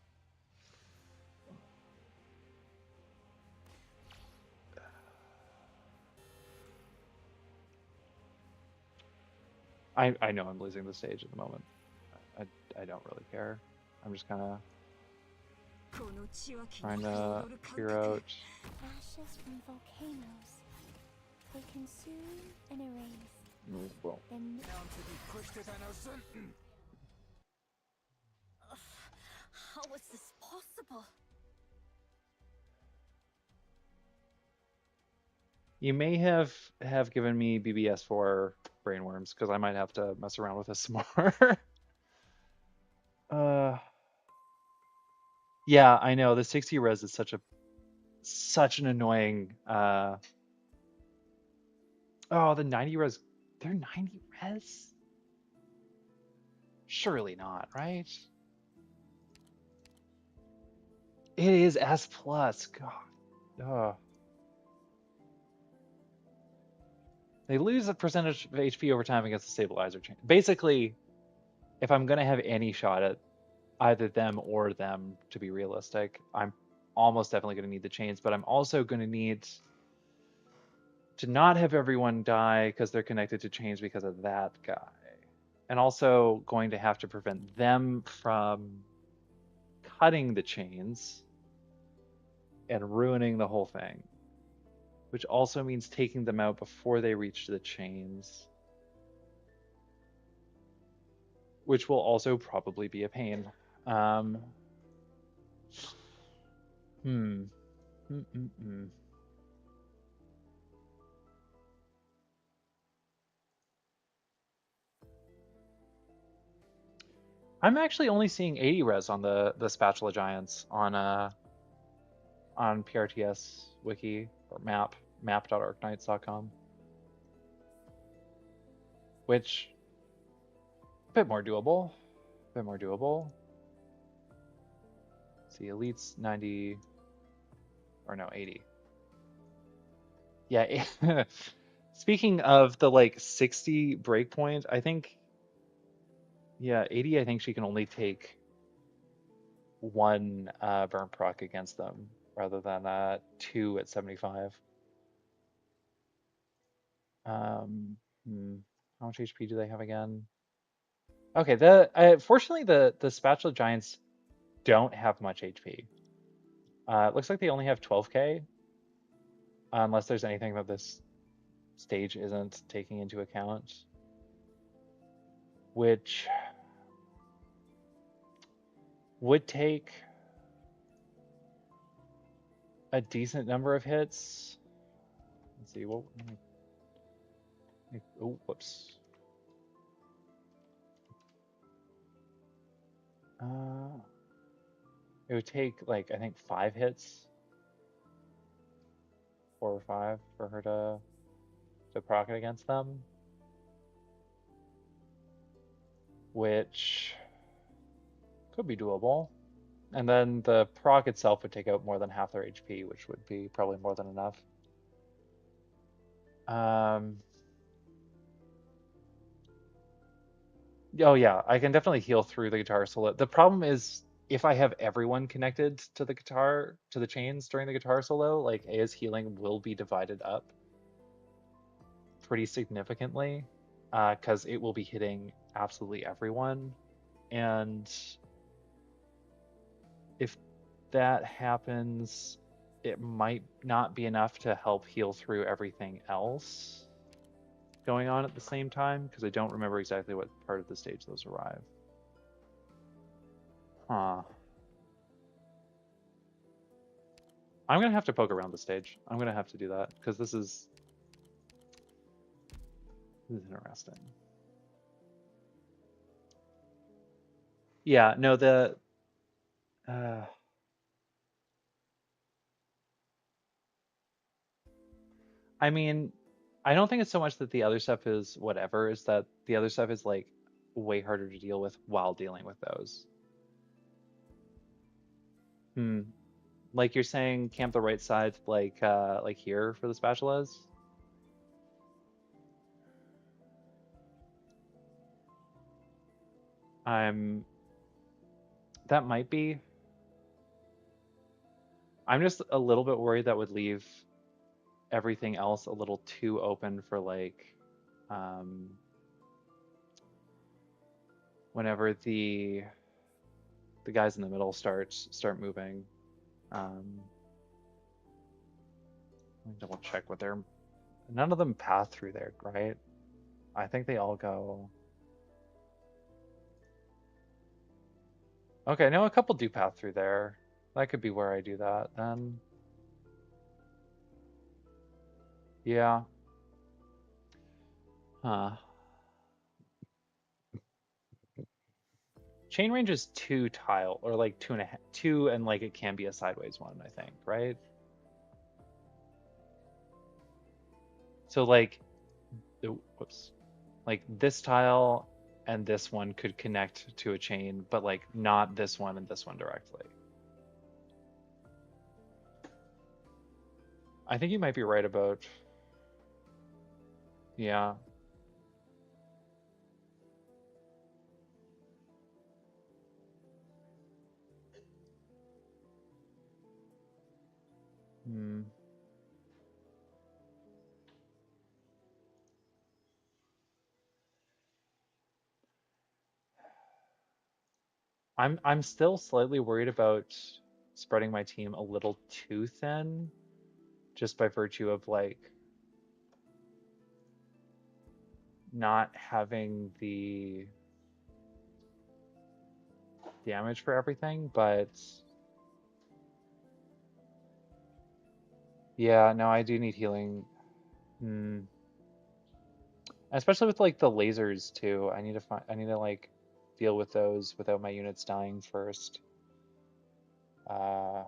I know I'm losing the stage at the moment. I don't really care. I'm just kind of trying to figure out. Ashes from volcanoes. They consume and erase. Well, Then How is this possible? you may have given me BBS4 brainworms because I might have to mess around with this some more. Yeah, I know the 60 res is such an annoying. Oh, the 90 res. They're 90 res? Surely not, right? It is S plus. God. Ugh. They lose a percentage of HP over time against the stabilizer chain. Basically, if I'm gonna have any shot at either them or them to be realistic, I'm almost definitely gonna need the chains, but I'm also gonna need to not have everyone die because they're connected to chains because of that guy. And also going to have to prevent them from cutting the chains and ruining the whole thing. Which also means taking them out before they reach the chains. Which will also probably be a pain. I'm actually only seeing 80 res on the spatula giants on PRTS wiki or map.arknights.com, which a bit more doable. See, elites 90 or no 80. Yeah. Speaking of the like 60 breakpoint, I think, yeah, 80. I think she can only take one burn proc against them rather than 2 at 75. How much HP do they have again? Okay, fortunately the spatula giants don't have much HP. It looks like they only have 12k, unless there's anything that this stage isn't taking into account, which would take a decent number of hits. Let's see, what? Oh, whoops. It would take like I think 5 hits, 4 or 5, for her to proc it against them, which could be doable. And then the proc itself would take out more than half their HP, which would be probably more than enough. Oh yeah, I can definitely heal through the guitar solo. The problem is if I have everyone connected to the guitar, to the chains during the guitar solo, like Aya's healing will be divided up pretty significantly, because it will be hitting absolutely everyone. And if that happens, it might not be enough to help heal through everything else going on at the same time, because I don't remember exactly what part of the stage those arrive. Huh. I'm gonna have to poke around the stage. I'm gonna have to do that, because this is interesting. Yeah, no, I mean, I don't think it's so much that the other stuff is whatever, is that the other stuff is like way harder to deal with while dealing with those. Like you're saying, camp the right side, like here for the spatulas. That might be. I'm just a little bit worried that would leave everything else a little too open for like whenever the guys in the middle start moving. Let me double check what they're. None of them pass through there, right? I think they all go. Okay, no, a couple do pass through there. That could be where I do that then. Yeah. Huh. Chain range is 2 tile, or like 2.5, 2, and like it can be a sideways one, I think, right? So like, whoops, like this tile and this one could connect to a chain, but like not this one and this one directly. I think you might be right about, yeah. I'm still slightly worried about spreading my team a little too thin, just by virtue of like not having the damage for everything, but yeah, no, I do need healing. Especially with like the lasers too. I need to like deal with those without my units dying first. I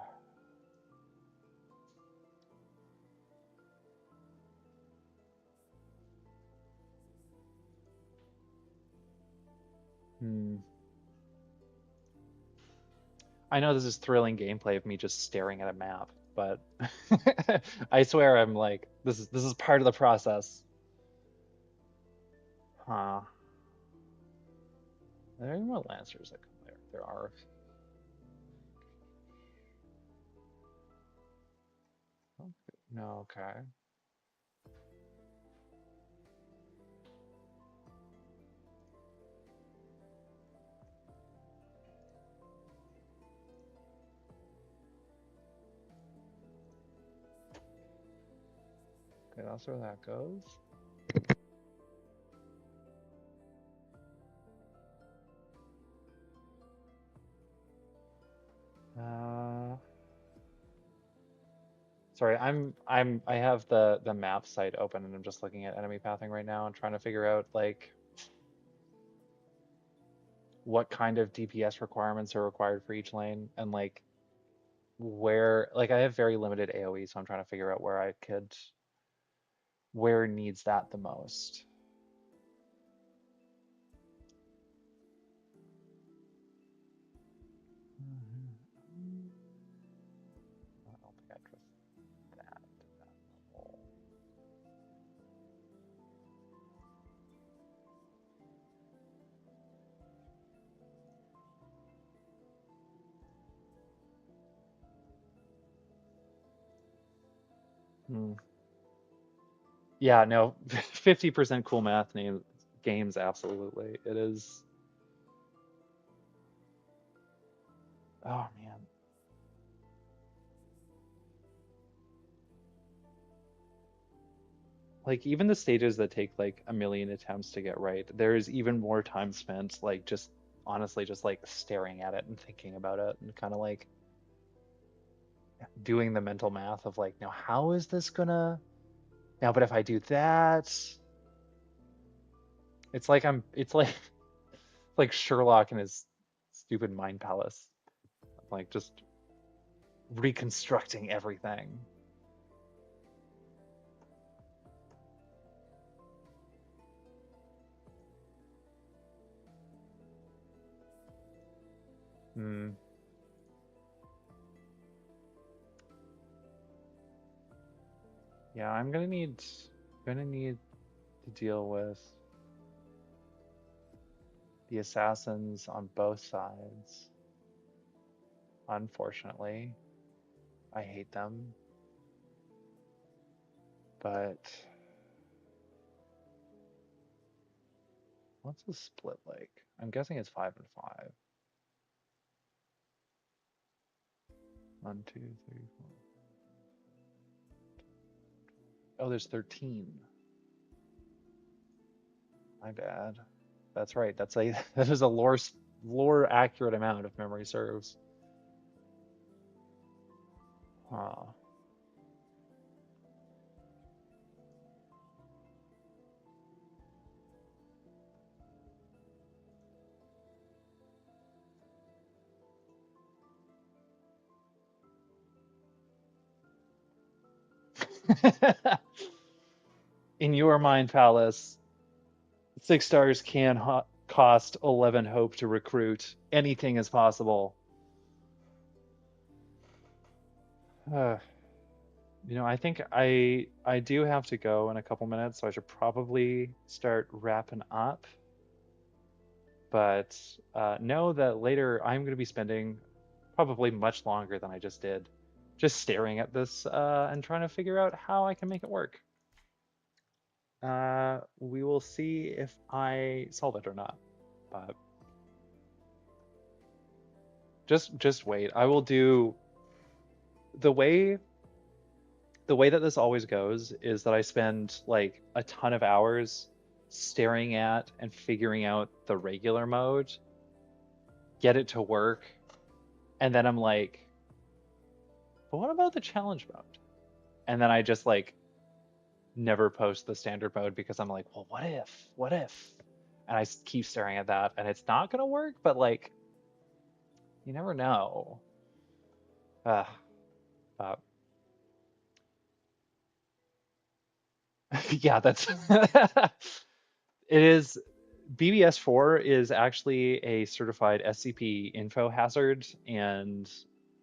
know this is thrilling gameplay of me just staring at a map, but I swear I'm like this is part of the process. Huh. Are there any more lancers that come there? There are. No, okay. Okay, that's where that goes. Sorry, I have the map site open and I'm just looking at enemy pathing right now and trying to figure out like what kind of DPS requirements are required for each lane and like where like I have very limited AoE, so I'm trying to figure out where needs that the most. I don't think I trust that to that level. Yeah, no, 50% cool math games, absolutely. It is. Oh man. Like even the stages that take like a million attempts to get right, there's even more time spent like just honestly just like staring at it and thinking about it and kind of like doing the mental math of like, now how is this gonna now, but if I do that, it's like Sherlock in his stupid mind palace, like just reconstructing everything. Hmm. Yeah, I'm gonna need to deal with the assassins on both sides. Unfortunately, I hate them, but what's the split like? I'm guessing it's 5 and 5. 1, 2, 3, 4. Oh, there's 13. My bad. That's right. That's a that is a lore accurate amount if memory serves. Huh. In your mind palace, 6 stars can cost 11 hope to recruit. Anything is possible. You know, I think I do have to go in a couple minutes, so I should probably start wrapping up. But know that later I'm going to be spending probably much longer than I just did, just staring at this and trying to figure out how I can make it work. We will see if I solve it or not. But just wait. I will do the way that this always goes is that I spend like a ton of hours staring at and figuring out the regular mode, get it to work, and then I'm like, but what about the challenge mode? And then I just like never post the standard mode because I'm like, well, what if? What if? And I keep staring at that and it's not gonna work, but like, you never know. Uh, uh, yeah, that's it is. BBS4 is actually a certified SCP info hazard, and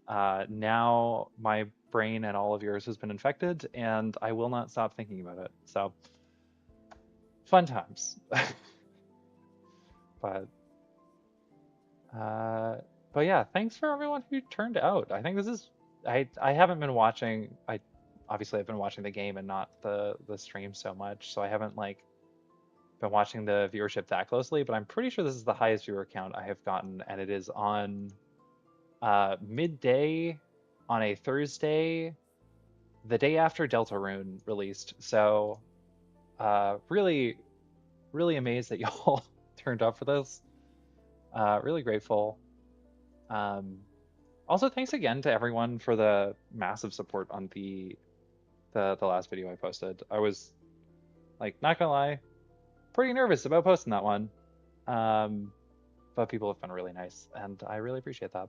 now my brain and all of yours has been infected, and I will not stop thinking about it. So, fun times. but uh, but yeah, thanks for everyone who turned out. I think this is I haven't been watching. obviously I've been watching the game and not the stream so much, so I haven't like been watching the viewership that closely, but I'm pretty sure this is the highest viewer count I have gotten, and it is on midday on a Thursday, the day after Deltarune released. So really, really amazed that y'all turned up for this. Really grateful. Also, thanks again to everyone for the massive support on the last video I posted. I was like, not gonna lie, pretty nervous about posting that one. But people have been really nice, and I really appreciate that.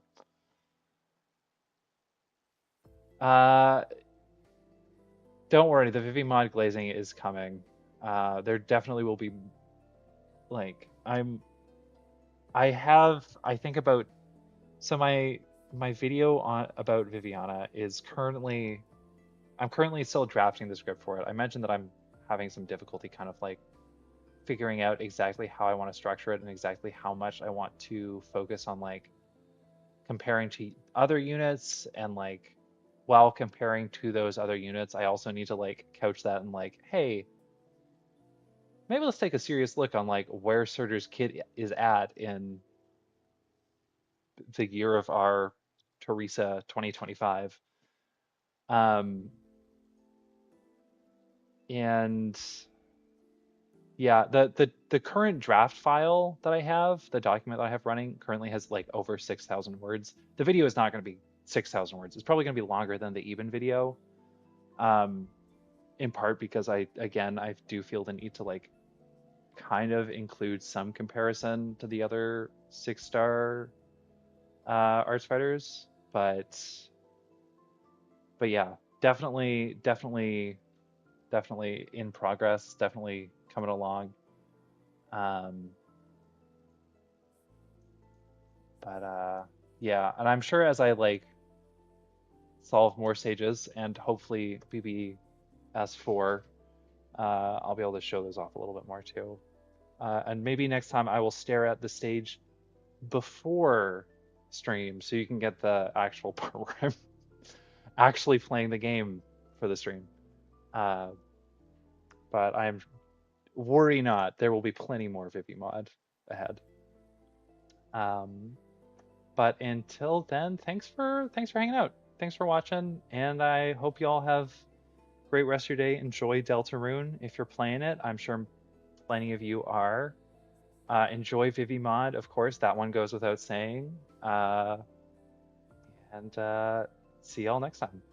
Don't worry, the Vivi mod glazing is coming. There definitely will be, like, I think about, so my video on about Viviana is I'm currently still drafting the script for it. I mentioned that I'm having some difficulty kind of like figuring out exactly how I want to structure it and exactly how much I want to focus on like comparing to other units, and like while comparing to those other units, I also need to like couch that in like, hey, maybe let's take a serious look on like where Surtur's kit is at in the year of our Teresa 2025. And yeah, the current draft file that I have, the document that I have running currently has like over 6,000 words. The video is not going to be 6,000 words. It's probably going to be longer than the even video. In part because I do feel the need to like kind of include some comparison to the other 6-star arts fighters, but yeah, definitely in progress, definitely coming along. But yeah, and I'm sure as I like solve more stages and hopefully BBS4, I'll be able to show those off a little bit more too. And maybe next time I will stare at the stage before stream so you can get the actual part where I'm actually playing the game for the stream. But I'm worry not, there will be plenty more Vivi mod ahead. But until then, thanks for hanging out. Thanks for watching, and I hope you all have a great rest of your day. Enjoy Deltarune if you're playing it. I'm sure plenty of you are. Enjoy Vivi mod, of course. That one goes without saying. And see y'all next time.